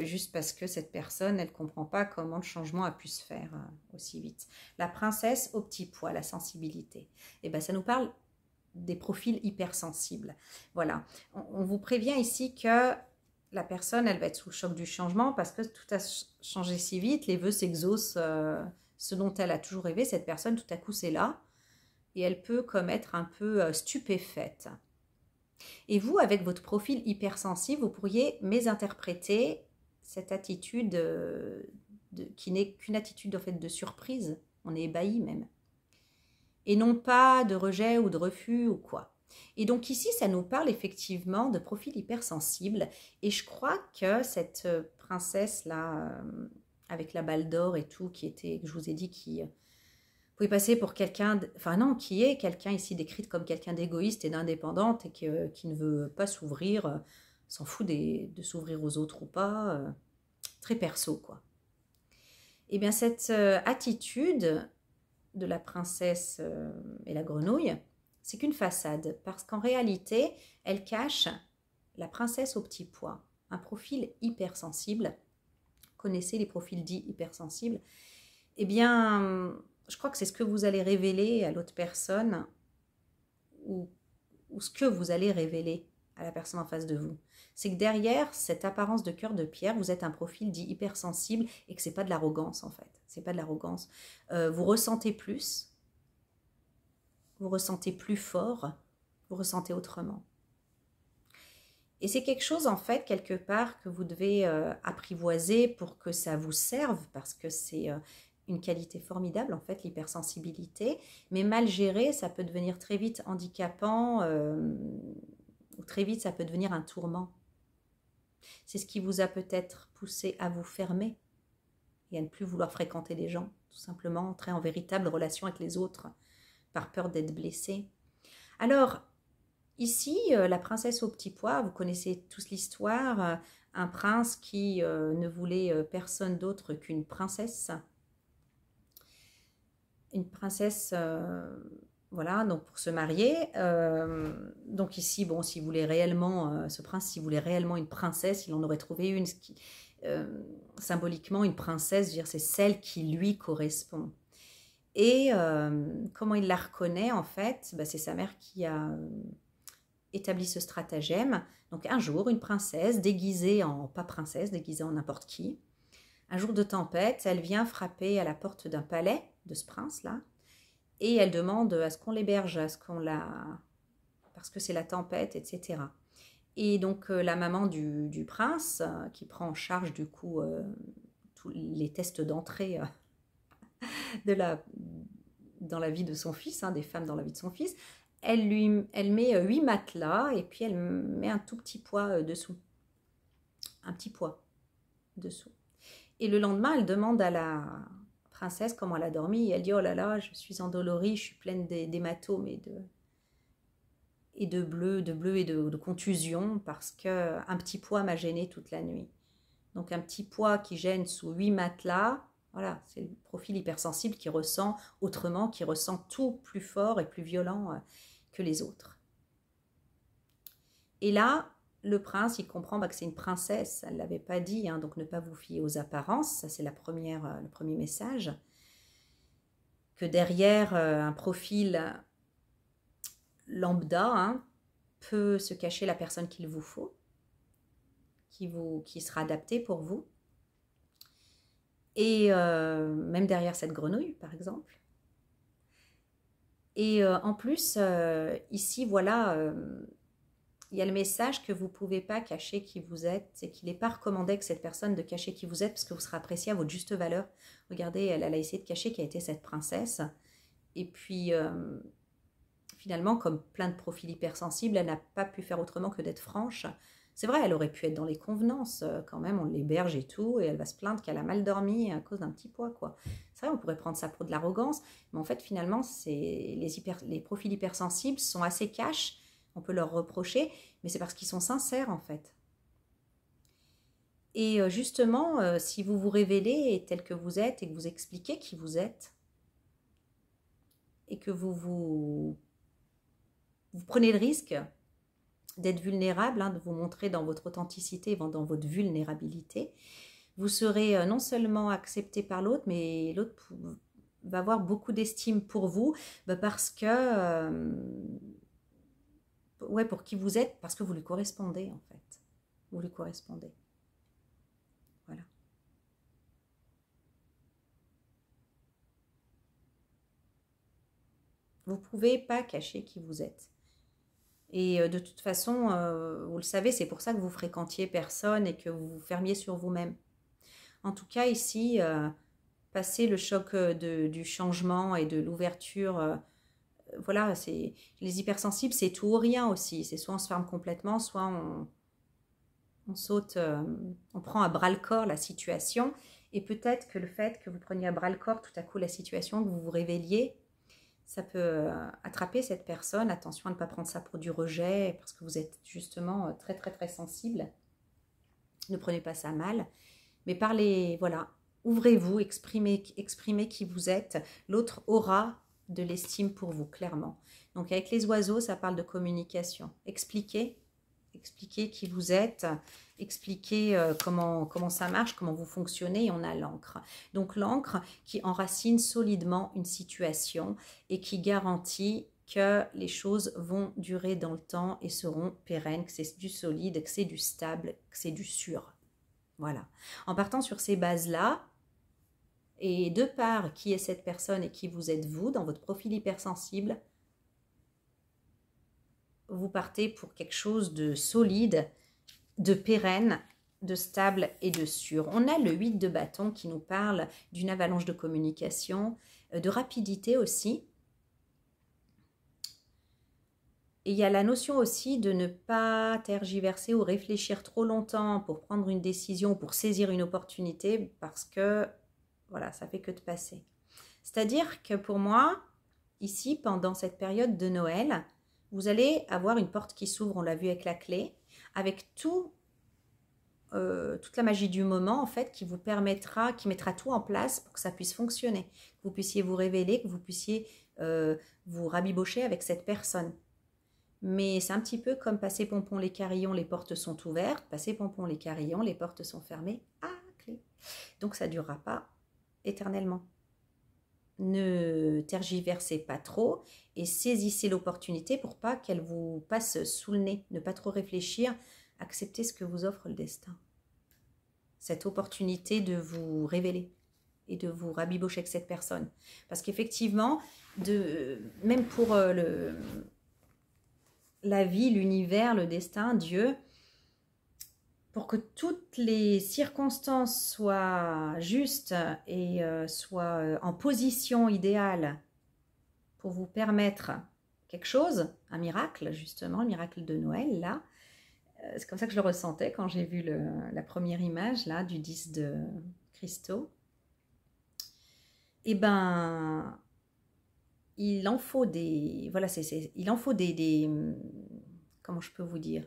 juste parce que cette personne elle comprend pas comment le changement a pu se faire aussi vite. La princesse au petit pois, la sensibilité, et ben ça nous parle des profils hypersensibles. Voilà, on vous prévient ici que la personne elle va être sous le choc du changement parce que tout a changé si vite, les vœux s'exaucent, ce dont elle a toujours rêvé, cette personne tout à coup c'est là. Et elle peut comme être un peu stupéfaite. Et vous, avec votre profil hypersensible, vous pourriez mésinterpréter cette attitude qui n'est qu'une attitude en fait de surprise. On est ébahi même. Et non pas de rejet ou de refus ou quoi. Et donc ici, ça nous parle effectivement de profil hypersensible. Et je crois que cette princesse-là, avec la balle d'or et tout, que je vous ai dit, qui... Vous pouvez passer pour quelqu'un, enfin non, qui est quelqu'un ici décrite comme quelqu'un d'égoïste et d'indépendante et qui ne veut pas s'ouvrir, s'en fout de s'ouvrir aux autres ou pas, très perso quoi. Et bien cette attitude de la princesse et la grenouille, c'est qu'une façade parce qu'en réalité, elle cache la princesse au petit pois, un profil hypersensible. Vous connaissez les profils dits hypersensibles? Eh bien... je crois que c'est ce que vous allez révéler à l'autre personne ou ce que vous allez révéler à la personne en face de vous. C'est que derrière cette apparence de cœur de pierre, vous êtes un profil dit hypersensible et que c'est pas de l'arrogance en fait. C'est pas de l'arrogance. Vous ressentez plus fort, vous ressentez autrement. Et c'est quelque chose en fait quelque part que vous devez apprivoiser pour que ça vous serve parce que c'est... une qualité formidable en fait, l'hypersensibilité, mais mal gérée, ça peut devenir très vite handicapant ou très vite ça peut devenir un tourment. C'est ce qui vous a peut-être poussé à vous fermer et à ne plus vouloir fréquenter les gens, tout simplement entrer en véritable relation avec les autres par peur d'être blessé. Alors, ici, la princesse au petit pois, vous connaissez tous l'histoire, un prince qui ne voulait personne d'autre qu'une princesse. Une princesse, voilà, donc pour se marier. Donc ici, bon, s'il voulait réellement, ce prince, s'il voulait réellement une princesse, il en aurait trouvé une. Symboliquement, une princesse, je veux dire, c'est celle qui lui correspond. Et comment il la reconnaît, en fait, bah, c'est sa mère qui a établi ce stratagème. Donc un jour, une princesse déguisée en, pas princesse, déguisée en n'importe qui, un jour de tempête, elle vient frapper à la porte d'un palais de ce prince-là et elle demande à ce qu'on l'héberge, à ce qu'on la... parce que c'est la tempête, etc. Et donc la maman du prince, qui prend en charge du coup tous les tests d'entrée dans la vie de son fils, des femmes dans la vie de son fils, elle met 8 matelas et puis elle met un tout petit poids dessous. Un petit poids dessous. Et le lendemain, elle demande à la princesse comment elle a dormi. Et elle dit, oh là là, je suis endolorie, je suis pleine d'hématomes et de bleu et de contusion parce qu'un petit poids m'a gênée toute la nuit. Donc un petit poids qui gêne sous 8 matelas, voilà, c'est le profil hypersensible qui ressent autrement, qui ressent tout plus fort et plus violent que les autres. Et là, le prince, il comprend que c'est une princesse, elle ne l'avait pas dit, hein, donc ne pas vous fier aux apparences, ça c'est le premier message. Que derrière un profil lambda, hein, peut se cacher la personne qu'il vous faut, qui sera adaptée pour vous. Et même derrière cette grenouille, par exemple. Et en plus, ici, voilà, il y a le message que vous ne pouvez pas cacher qui vous êtes et qu'il n'est pas recommandé que cette personne de cacher qui vous êtes parce que vous serez apprécié à votre juste valeur. Regardez, elle a essayé de cacher qui a été cette princesse. Et puis, finalement, comme plein de profils hypersensibles, elle n'a pas pu faire autrement que d'être franche. C'est vrai, elle aurait pu être dans les convenances, quand même, on l'héberge et tout, et elle va se plaindre qu'elle a mal dormi à cause d'un petit poids, quoi. C'est vrai, on pourrait prendre ça pour de l'arrogance, mais en fait, finalement, les profils hypersensibles sont assez cash, on peut leur reprocher, mais c'est parce qu'ils sont sincères, en fait. Et justement, si vous vous révélez tel que vous êtes et que vous expliquez qui vous êtes, et que vous prenez le risque d'être vulnérable, hein, de vous montrer dans votre authenticité, dans votre vulnérabilité, vous serez non seulement accepté par l'autre, mais l'autre va avoir beaucoup d'estime pour vous, parce que, ouais, pour qui vous êtes, parce que vous lui correspondez en fait. Vous lui correspondez. Voilà. Vous ne pouvez pas cacher qui vous êtes. Et de toute façon, vous le savez, c'est pour ça que vous fréquentiez personne et que vous vous fermiez sur vous-même. En tout cas, ici, passer le choc du changement et de l'ouverture, voilà, les hypersensibles, c'est tout ou rien aussi. C'est soit on se ferme complètement, soit on saute, on prend à bras-le-corps la situation. Et peut-être que le fait que vous preniez à bras-le-corps tout à coup la situation, que vous vous révéliez, ça peut attraper cette personne. Attention à ne pas prendre ça pour du rejet, parce que vous êtes justement très très très sensible. Ne prenez pas ça mal. Mais parlez, voilà, ouvrez-vous, exprimez qui vous êtes. L'autre aura de l'estime pour vous, clairement. Donc avec les oiseaux, ça parle de communication. Expliquez qui vous êtes, expliquez comment ça marche, comment vous fonctionnez, et on a l'encre. Donc l'encre qui enracine solidement une situation et qui garantit que les choses vont durer dans le temps et seront pérennes, que c'est du solide, que c'est du stable, que c'est du sûr. Voilà. En partant sur ces bases-là, et de par qui est cette personne et qui vous êtes vous, dans votre profil hypersensible, vous partez pour quelque chose de solide, de pérenne, de stable et de sûr. On a le 8 de bâton qui nous parle d'une avalanche de communication, de rapidité aussi. Et il y a la notion aussi de ne pas tergiverser ou réfléchir trop longtemps pour prendre une décision, pour saisir une opportunité, parce que voilà, ça fait que de passer. C'est-à-dire que pour moi, ici, pendant cette période de Noël, vous allez avoir une porte qui s'ouvre, on l'a vu avec la clé, avec toute la magie du moment, en fait, qui vous permettra, qui mettra tout en place pour que ça puisse fonctionner, que vous puissiez vous révéler, que vous puissiez vous rabibocher avec cette personne. Mais c'est un petit peu comme passer pompon les carillons, les portes sont ouvertes, passer pompon les carillons, les portes sont fermées à clé. Donc ça ne durera pas éternellement. Ne tergiversez pas trop et saisissez l'opportunité pour pas qu'elle vous passe sous le nez. Ne pas trop réfléchir, acceptez ce que vous offre le destin. Cette opportunité de vous révéler et de vous rabibocher avec cette personne. Parce qu'effectivement, même pour la vie, l'univers, le destin, Dieu, pour que toutes les circonstances soient justes et soient en position idéale pour vous permettre quelque chose, un miracle justement, le miracle de Noël, là, c'est comme ça que je le ressentais quand j'ai vu la première image là du 10 de cristaux. Et ben, il en faut des, voilà, il en faut des, comment je peux vous dire,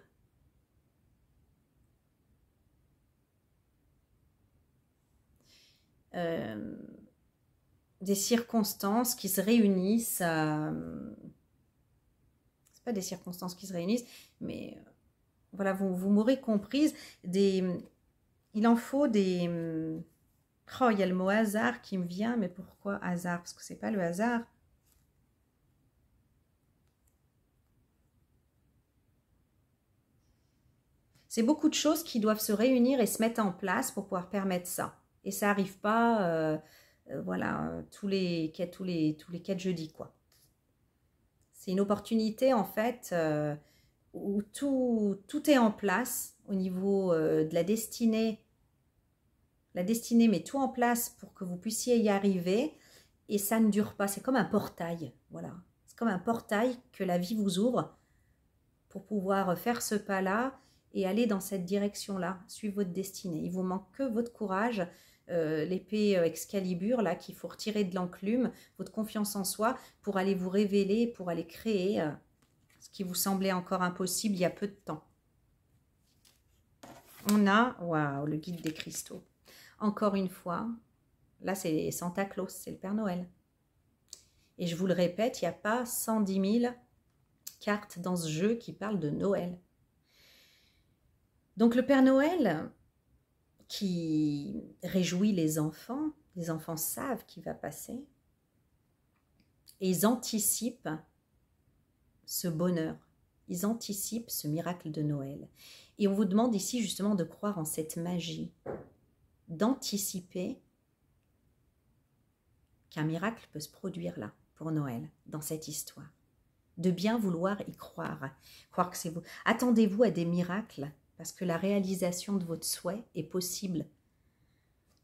des circonstances qui se réunissent, c'est pas des circonstances qui se réunissent, mais voilà, vous m'aurez comprise, il en faut des... Oh, il y a le mot hasard qui me vient, mais pourquoi hasard? Parce que c'est pas le hasard. C'est beaucoup de choses qui doivent se réunir et se mettre en place pour pouvoir permettre ça. Et ça n'arrive pas, voilà, tous les 4 jeudis, quoi. C'est une opportunité, en fait, où tout est en place au niveau de la destinée. La destinée met tout en place pour que vous puissiez y arriver. Et ça ne dure pas. C'est comme un portail, voilà. C'est comme un portail que la vie vous ouvre pour pouvoir faire ce pas-là et aller dans cette direction-là, suivre votre destinée. Il vous manque que votre courage, l'épée Excalibur, là, qu'il faut retirer de l'enclume, votre confiance en soi, pour aller vous révéler, pour aller créer ce qui vous semblait encore impossible il y a peu de temps. On a, waouh, le guide des cristaux. Encore une fois, là c'est Santa Claus, c'est le Père Noël. Et je vous le répète, il n'y a pas 110 000 cartes dans ce jeu qui parlent de Noël. Donc le Père Noël qui réjouit les enfants savent qu'il va passer et ils anticipent ce bonheur, ils anticipent ce miracle de Noël. Et on vous demande ici justement de croire en cette magie, d'anticiper qu'un miracle peut se produire là, pour Noël, dans cette histoire. De bien vouloir y croire que c'est vous. Attendez-vous à des miracles, parce que la réalisation de votre souhait est possible.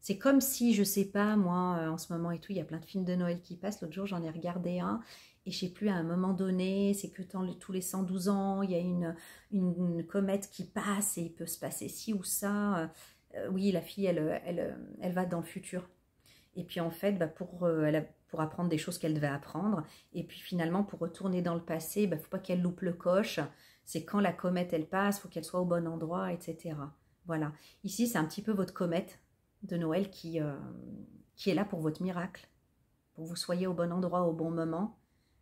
C'est comme si, je sais pas, moi, en ce moment et tout, il y a plein de films de Noël qui passent. L'autre jour, j'en ai regardé un, et je sais plus, à un moment donné, c'est que tous les 112 ans, il y a une comète qui passe, et il peut se passer ci ou ça. Oui, la fille, elle va dans le futur. Et puis en fait, pour apprendre des choses qu'elle devait apprendre, et puis finalement, pour retourner dans le passé, il ne faut pas qu'elle loupe le coche. C'est quand la comète, elle passe, il faut qu'elle soit au bon endroit, etc. Voilà. Ici, c'est un petit peu votre comète de Noël qui est là pour votre miracle, pour que vous soyez au bon endroit, au bon moment,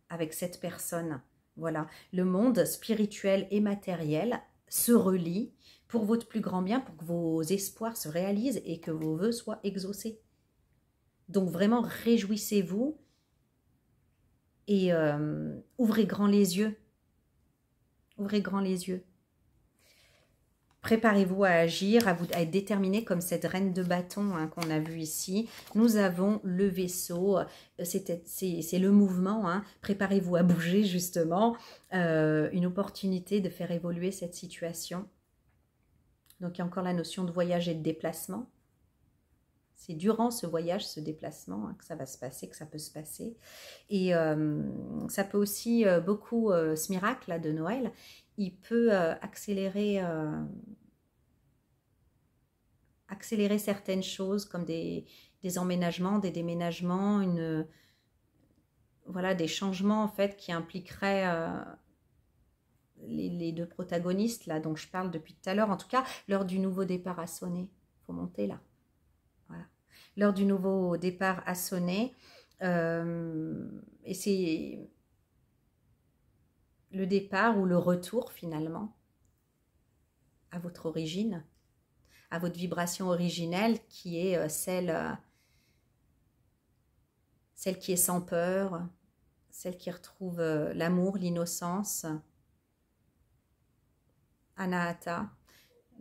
avec cette personne. Voilà. Le monde spirituel et matériel se relie pour votre plus grand bien, pour que vos espoirs se réalisent et que vos vœux soient exaucés. Donc vraiment, réjouissez-vous et ouvrez grand les yeux. Ouvrez grand les yeux. Préparez-vous à agir, à être déterminé comme cette reine de bâton qu'on a vue ici. Nous avons le vaisseau, c'est le mouvement. Préparez-vous à bouger justement. Une opportunité de faire évoluer cette situation. Donc il y a encore la notion de voyage et de déplacement. C'est durant ce voyage, ce déplacement, que ça va se passer, que ça peut se passer. Et ça peut aussi, beaucoup, ce miracle là, de Noël, il peut accélérer certaines choses, comme des emménagements, des déménagements, voilà, des changements en fait qui impliqueraient les deux protagonistes là dont je parle depuis tout à l'heure. En tout cas, l'heure du nouveau départ a sonné. Il faut monter là. Voilà. L'heure du nouveau départ a sonné. Et c'est le départ ou le retour finalement à votre origine, à votre vibration originelle qui est celle qui est sans peur, celle qui retrouve l'amour, l'innocence, Anahata,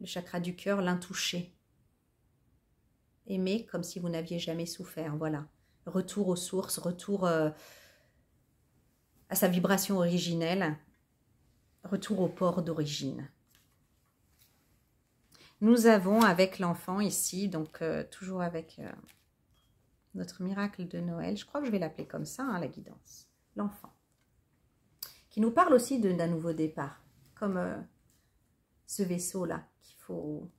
le chakra du cœur, l'intouché. Aimer comme si vous n'aviez jamais souffert, voilà. Retour aux sources, retour à sa vibration originelle, retour au port d'origine. Nous avons avec l'enfant ici, donc toujours avec notre miracle de Noël, je crois que je vais l'appeler comme ça, la guidance, l'enfant, qui nous parle aussi d'un nouveau départ, comme ce vaisseau-là qu'il faut...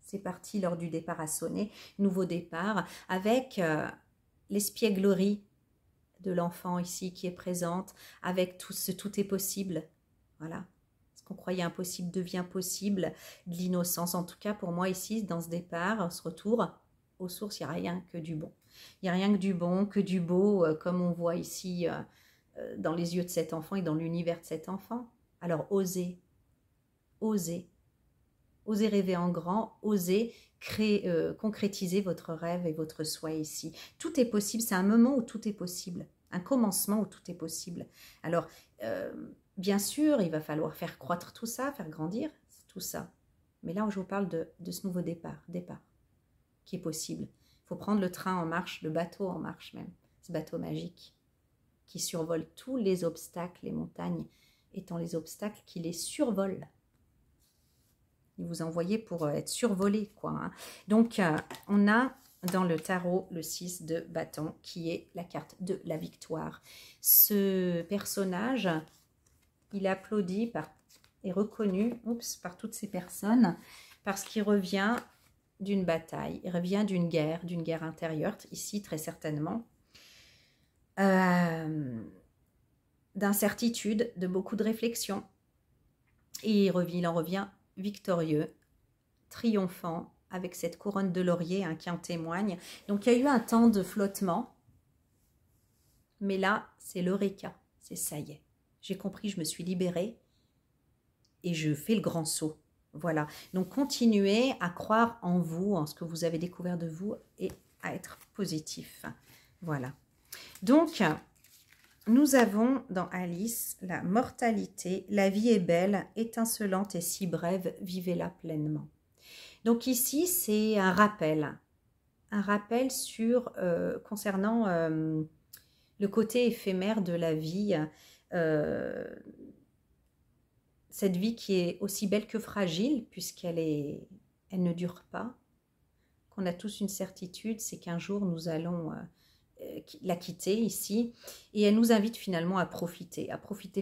C'est parti, l'heure du départ a sonné, nouveau départ, avec l'espièglerie de l'enfant ici qui est présente, avec tout est possible, voilà. Ce qu'on croyait impossible devient possible, de l'innocence. En tout cas, pour moi ici, dans ce départ, ce retour aux sources, il n'y a rien que du bon. Il n'y a rien que du bon, que du beau, comme on voit ici dans les yeux de cet enfant et dans l'univers de cet enfant. Alors, osez, osez. Osez rêver en grand, osez créer, concrétiser votre rêve et votre souhait ici. Tout est possible, c'est un moment où tout est possible, un commencement où tout est possible. Alors, bien sûr, il va falloir faire croître tout ça, faire grandir tout ça. Mais là où je vous parle de ce nouveau départ qui est possible. Il faut prendre le train en marche, le bateau en marche même, ce bateau magique qui survole tous les obstacles, les montagnes étant les obstacles qui les survolent. Il vous a envoyé pour être survolé, quoi. Hein. Donc, on a dans le tarot le 6 de bâton, qui est la carte de la victoire. Ce personnage, il est applaudi et reconnu par toutes ces personnes, parce qu'il revient d'une bataille, il revient d'une guerre intérieure, ici très certainement, d'incertitude, de beaucoup de réflexion. Et il en revient victorieux, triomphant, avec cette couronne de laurier qui en témoigne. Donc il y a eu un temps de flottement, mais là c'est l'eureka, c'est ça y est. J'ai compris, je me suis libérée et je fais le grand saut. Voilà, donc continuez à croire en vous, en ce que vous avez découvert de vous et à être positif. Voilà. Donc, nous avons dans Alice la mortalité, la vie est belle, étincelante et si brève, vivez-la pleinement. Donc ici, c'est un rappel sur, concernant le côté éphémère de la vie, cette vie qui est aussi belle que fragile, puisqu'elle ne dure pas, qu'on a tous une certitude, c'est qu'un jour nous allons la quitter ici, et elle nous invite finalement à profiter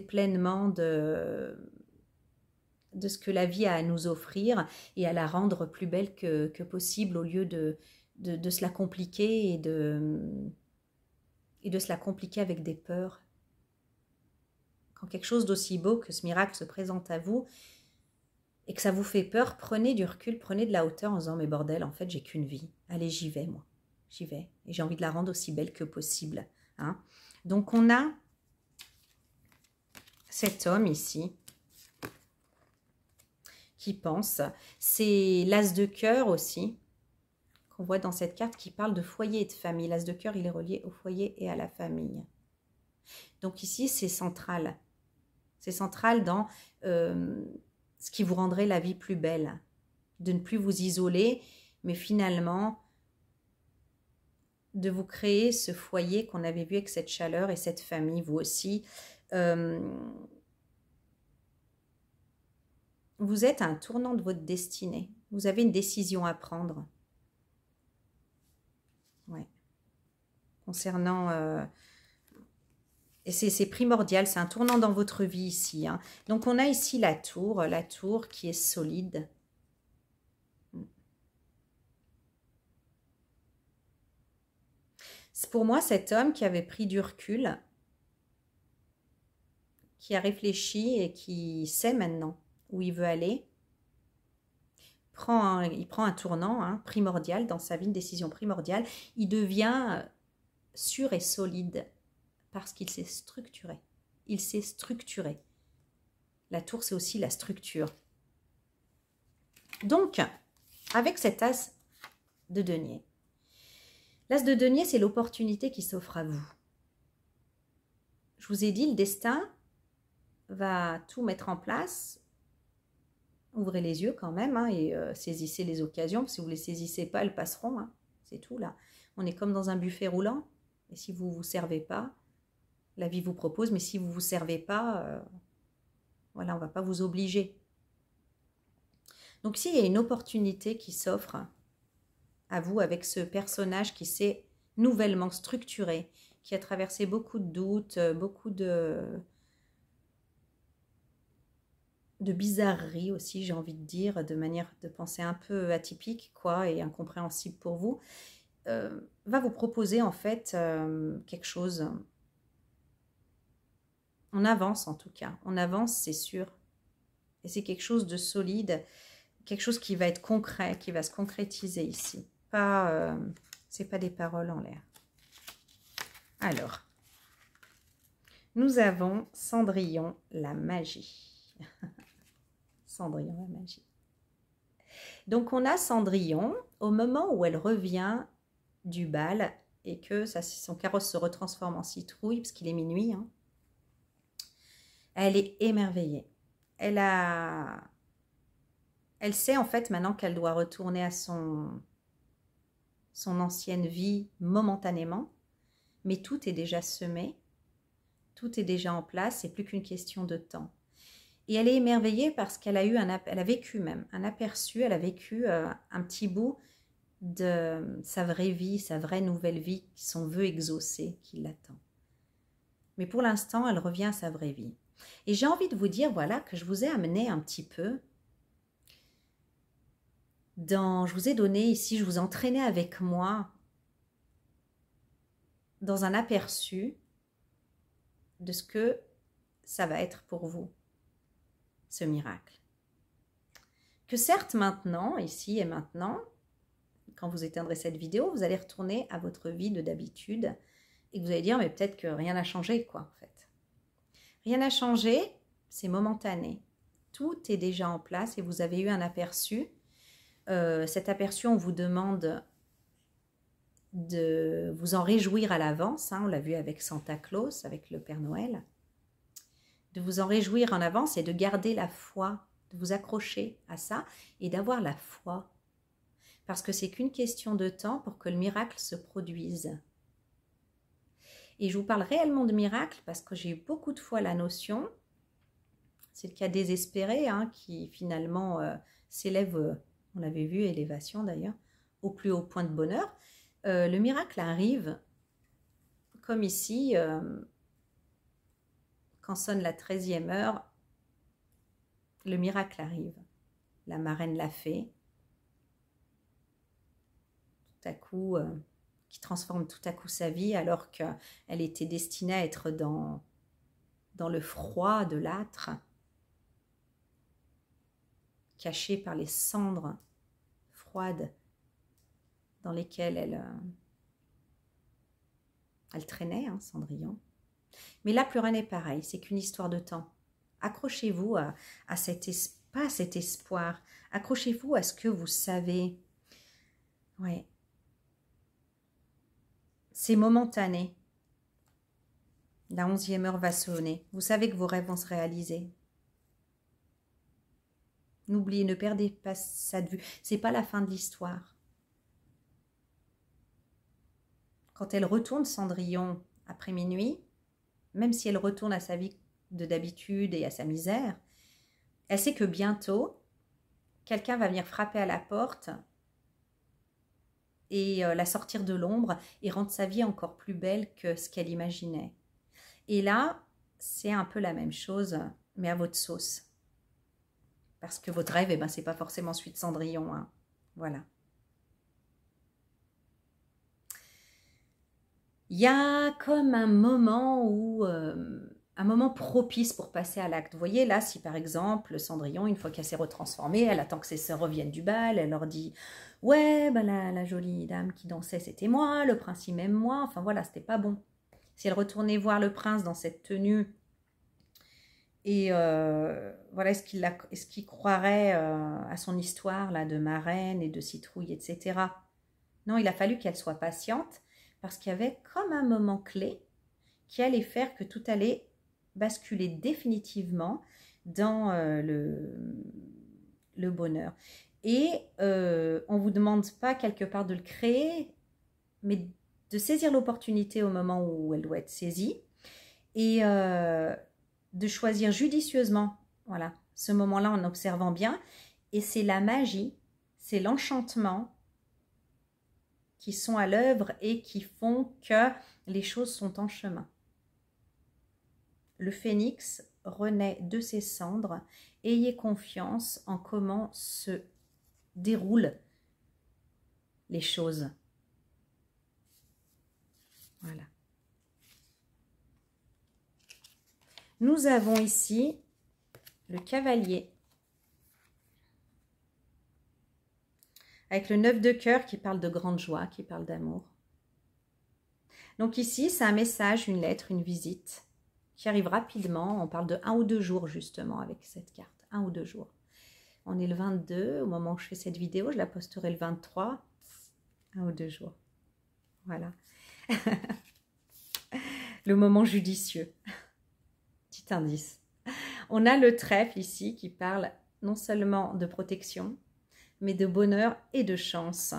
pleinement de ce que la vie a à nous offrir, et à la rendre plus belle que possible, au lieu de se la compliquer et de se la compliquer avec des peurs. Quand quelque chose d'aussi beau que ce miracle se présente à vous et que ça vous fait peur, prenez du recul, prenez de la hauteur en disant « mais bordel, en fait, j'ai qu'une vie. Allez, j'y vais, moi. J'y vais. Et j'ai envie de la rendre aussi belle que possible. Hein » Donc, on a cet homme ici qui pense. C'est l'as de cœur aussi qu'on voit dans cette carte qui parle de foyer et de famille. L'as de cœur, il est relié au foyer et à la famille. Donc ici, c'est central. C'est central dans ce qui vous rendrait la vie plus belle. De ne plus vous isoler, mais finalement, de vous créer ce foyer qu'on avait vu avec cette chaleur et cette famille, vous aussi. Vous êtes à un tournant de votre destinée. Vous avez une décision à prendre. Ouais. Concernant... et c'est primordial, c'est un tournant dans votre vie ici. Hein. Donc, on a ici la tour qui est solide. C'est pour moi cet homme qui avait pris du recul, qui a réfléchi et qui sait maintenant où il veut aller. Il prend un tournant primordial dans sa vie, une décision primordiale. Il devient sûr et solide parce qu'il s'est structuré. Il s'est structuré. La tour, c'est aussi la structure. Donc, avec cet as de denier, l'as de denier, c'est l'opportunité qui s'offre à vous. Je vous ai dit, le destin va tout mettre en place. Ouvrez les yeux quand même et saisissez les occasions. Si vous ne les saisissez pas, elles passeront. C'est tout là. On est comme dans un buffet roulant. Et si vous ne vous servez pas, la vie vous propose. Mais si vous ne vous servez pas, voilà, on ne va pas vous obliger. Donc ici, il y a une opportunité qui s'offre à vous avec ce personnage qui s'est nouvellement structuré, qui a traversé beaucoup de doutes, beaucoup de bizarreries aussi, j'ai envie de dire, de manière de penser un peu atypique, quoi, et incompréhensible pour vous, va vous proposer en fait quelque chose. On avance en tout cas, on avance, c'est sûr. Et c'est quelque chose de solide, quelque chose qui va être concret, qui va se concrétiser ici. C'est pas des paroles en l'air. Alors, nous avons Cendrillon, la magie. Cendrillon, la magie. Donc on a Cendrillon, au moment où elle revient du bal et que son carrosse se retransforme en citrouille, parce qu'il est minuit, hein, elle est émerveillée. Elle sait en fait maintenant qu'elle doit retourner à son ancienne vie momentanément, mais tout est déjà semé, tout est déjà en place, c'est plus qu'une question de temps. Et elle est émerveillée parce qu'elle a elle a vécu même un aperçu, elle a vécu un petit bout de sa vraie vie, sa vraie nouvelle vie, son vœu exaucé qui l'attend. Mais pour l'instant, elle revient à sa vraie vie. Et j'ai envie de vous dire, voilà, que je vous ai amené un petit peu je vous ai donné ici, je vous ai entraîné avec moi dans un aperçu de ce que ça va être pour vous, ce miracle. Que certes maintenant, ici et maintenant, quand vous éteindrez cette vidéo, vous allez retourner à votre vie de d'habitude et que vous allez dire, mais peut-être que rien n'a changé, quoi, en fait. Rien n'a changé, c'est momentané. Tout est déjà en place et vous avez eu un aperçu. Cet aperçu, on vous demande de vous en réjouir à l'avance, hein, on l'a vu avec Santa Claus, avec le Père Noël, de vous en réjouir en avance et de garder la foi, de vous accrocher à ça et d'avoir la foi. Parce que c'est qu'une question de temps pour que le miracle se produise. Et je vous parle réellement de miracle parce que j'ai eu beaucoup de fois la notion, c'est le cas désespéré, hein, qui finalement s'élève, on avait vu, élévation d'ailleurs, au plus haut point de bonheur. Le miracle arrive, comme ici, quand sonne la 13e heure, le miracle arrive. La marraine l'a fait. Tout à coup, qui transforme tout à coup sa vie alors qu'elle était destinée à être dans le froid de l'âtre, cachée par les cendres froides dans lesquelles elle traînait, hein, Cendrillon. Mais là, plus rien n'est pareil, c'est qu'une histoire de temps. Accrochez-vous à cet espoir, accrochez-vous à ce que vous savez. Ouais. C'est momentané. La 11e heure va sonner. Vous savez que vos rêves vont se réaliser. N'oubliez, ne perdez pas ça de vue. C'est pas la fin de l'histoire. Quand elle retourne, Cendrillon, après minuit, même si elle retourne à sa vie de d'habitude et à sa misère, elle sait que bientôt, quelqu'un va venir frapper à la porte et la sortir de l'ombre et rendre sa vie encore plus belle que ce qu'elle imaginait. Et là, c'est un peu la même chose, mais à votre sauce. Parce que votre rêve, eh ben, c'est pas forcément celui de Cendrillon, hein. Voilà. Il y a comme un moment où... un moment propice pour passer à l'acte. Vous voyez, là, si par exemple, Cendrillon, une fois qu'elle s'est retransformée, elle attend que ses sœurs reviennent du bal, elle leur dit « Ouais, ben la jolie dame qui dansait, c'était moi, le prince, il m'aime moi. » Enfin voilà, c'était pas bon. Si elle retournait voir le prince dans cette tenue, et voilà, est-ce qu'il croirait à son histoire là, de marraine et de citrouille, etc. Non, il a fallu qu'elle soit patiente, parce qu'il y avait comme un moment clé qui allait faire que tout allait basculer définitivement dans le bonheur. Et on ne vous demande pas quelque part de le créer, mais de saisir l'opportunité au moment où elle doit être saisie et de choisir judicieusement, voilà, ce moment-là en observant bien. Et c'est la magie, c'est l'enchantement qui sont à l'œuvre et qui font que les choses sont en chemin. Le phénix renaît de ses cendres. Ayez confiance en comment se déroulent les choses. Voilà. Nous avons ici le cavalier avec le 9 de cœur qui parle de grande joie, qui parle d'amour. Donc ici, c'est un message, une lettre, une visite qui arrive rapidement. On parle de 1 ou 2 jours justement avec cette carte, 1 ou 2 jours. On est le 22, au moment où je fais cette vidéo, je la posterai le 23, 1 ou 2 jours. Voilà. Le moment judicieux. Petit indice. On a le trèfle ici qui parle non seulement de protection, mais de bonheur et de chance.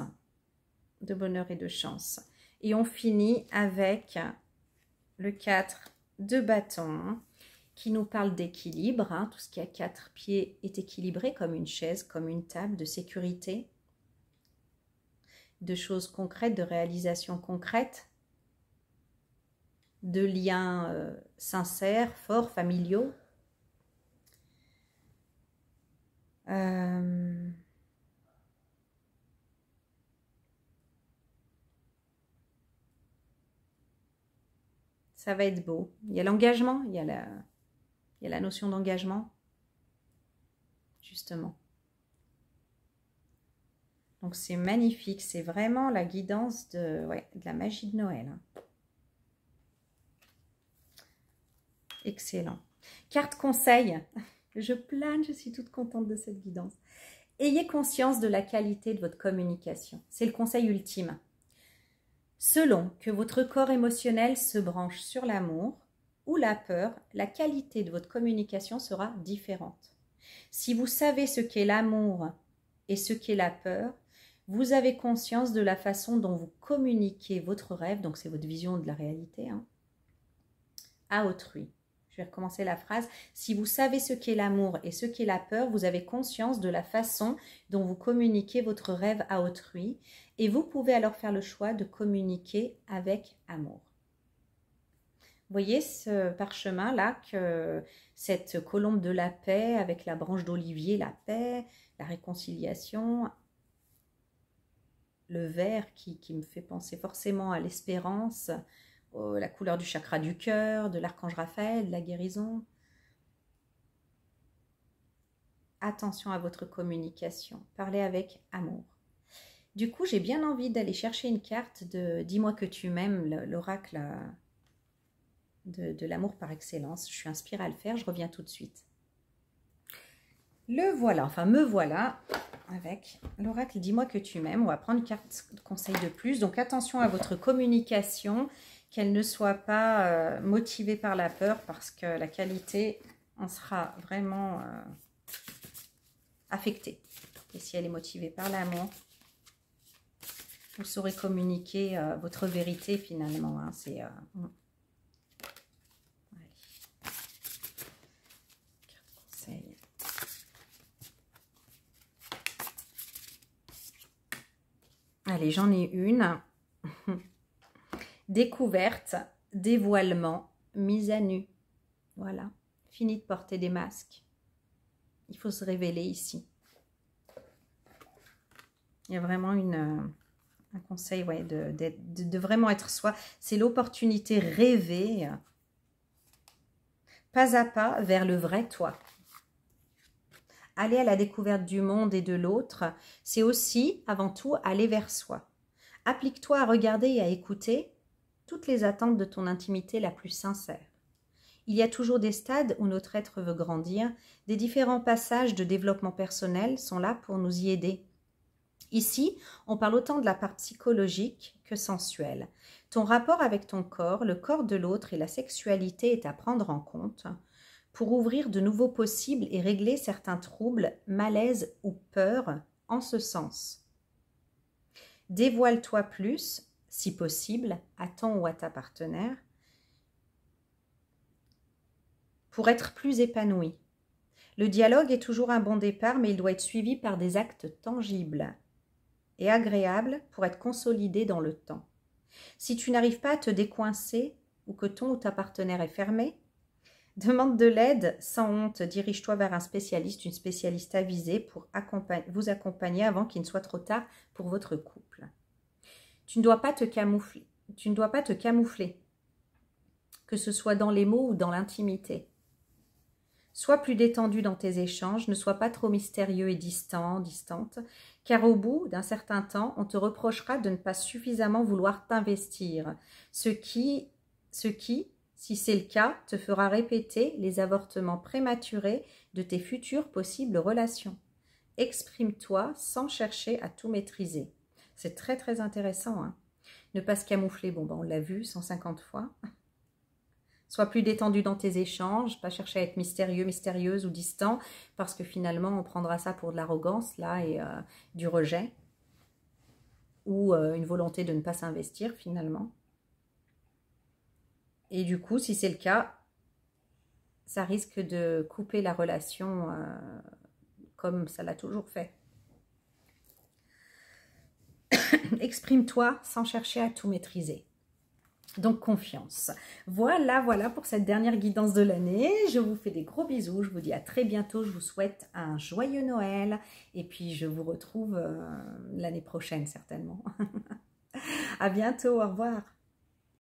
De bonheur et de chance. Et on finit avec le 4 de bâton qui nous parle d'équilibre. Hein. Tout ce qui a 4 pieds est équilibré comme une chaise, comme une table, de sécurité, de choses concrètes, de réalisations concrètes, de liens sincères, forts, familiaux. Ça va être beau. Il y a l'engagement, il y a la notion d'engagement, justement. Donc c'est magnifique, c'est vraiment la guidance de la magie de Noël. Hein. Excellent. Carte conseil. Je plane, je suis toute contente de cette guidance. Ayez conscience de la qualité de votre communication. C'est le conseil ultime. Selon que votre corps émotionnel se branche sur l'amour ou la peur, la qualité de votre communication sera différente. Si vous savez ce qu'est l'amour et ce qu'est la peur, vous avez conscience de la façon dont vous communiquez votre rêve, donc c'est votre vision de la réalité, hein, à autrui. Je vais recommencer la phrase. Si vous savez ce qu'est l'amour et ce qu'est la peur, vous avez conscience de la façon dont vous communiquez votre rêve à autrui et vous pouvez alors faire le choix de communiquer avec amour. Vous voyez ce parchemin-là, que cette colombe de la paix avec la branche d'olivier, la paix, la réconciliation, le vert qui me fait penser forcément à l'espérance, la couleur du chakra du cœur, de l'archange Raphaël, de la guérison. Attention à votre communication, parlez avec amour. Du coup, j'ai bien envie d'aller chercher une carte de « Dis-moi que tu m'aimes », l'oracle de l'amour par excellence. Je suis inspirée à le faire, je reviens tout de suite. Le voilà, enfin me voilà avec l'oracle « Dis-moi que tu m'aimes ». On va prendre une carte de conseil de plus. Donc attention à votre communication, qu'elle ne soit pas motivée par la peur, parce que la qualité en sera vraiment affectée. Et si elle est motivée par l'amour, vous saurez communiquer votre vérité finalement. Hein, c'est conseil. Allez, j'en ai une. Découverte, dévoilement, mise à nu. Voilà, fini de porter des masques. Il faut se révéler ici. Il y a vraiment un conseil de vraiment être soi. C'est l'opportunité rêvée, pas à pas, vers le vrai toi. Aller à la découverte du monde et de l'autre, c'est aussi, avant tout, aller vers soi. Applique-toi à regarder et à écouter toutes les attentes de ton intimité la plus sincère. Il y a toujours des stades où notre être veut grandir, des différents passages de développement personnel sont là pour nous y aider. Ici, on parle autant de la part psychologique que sensuelle. Ton rapport avec ton corps, le corps de l'autre et la sexualité est à prendre en compte pour ouvrir de nouveaux possibles et régler certains troubles, malaises ou peurs en ce sens. Dévoile-toi plus, si possible, à ton ou à ta partenaire, pour être plus épanoui. Le dialogue est toujours un bon départ, mais il doit être suivi par des actes tangibles et agréables pour être consolidé dans le temps. Si tu n'arrives pas à te décoincer ou que ton ou ta partenaire est fermé, demande de l'aide sans honte, dirige-toi vers un spécialiste, une spécialiste avisée pour vous accompagner avant qu'il ne soit trop tard pour votre couple. Tu ne dois pas te camoufler. Tu ne dois pas te camoufler, que ce soit dans les mots ou dans l'intimité. Sois plus détendu dans tes échanges, ne sois pas trop mystérieux et distante, car au bout d'un certain temps, on te reprochera de ne pas suffisamment vouloir t'investir, ce qui, si c'est le cas, te fera répéter les avortements prématurés de tes futures possibles relations. exprime-toi sans chercher à tout maîtriser. C'est très très intéressant, hein. Ne pas se camoufler, bon ben on l'a vu 150 fois. Sois plus détendu dans tes échanges, pas chercher à être mystérieux, mystérieuse ou distant, parce que finalement on prendra ça pour de l'arrogance là et du rejet, ou une volonté de ne pas s'investir finalement. Et du coup, si c'est le cas, ça risque de couper la relation comme ça l'a toujours fait. Exprime-toi sans chercher à tout maîtriser. Donc confiance. Voilà, voilà pour cette dernière guidance de l'année. Je vous fais des gros bisous. Je vous dis à très bientôt. Je vous souhaite un joyeux Noël. Et puis je vous retrouve l'année prochaine certainement. À bientôt. Au revoir.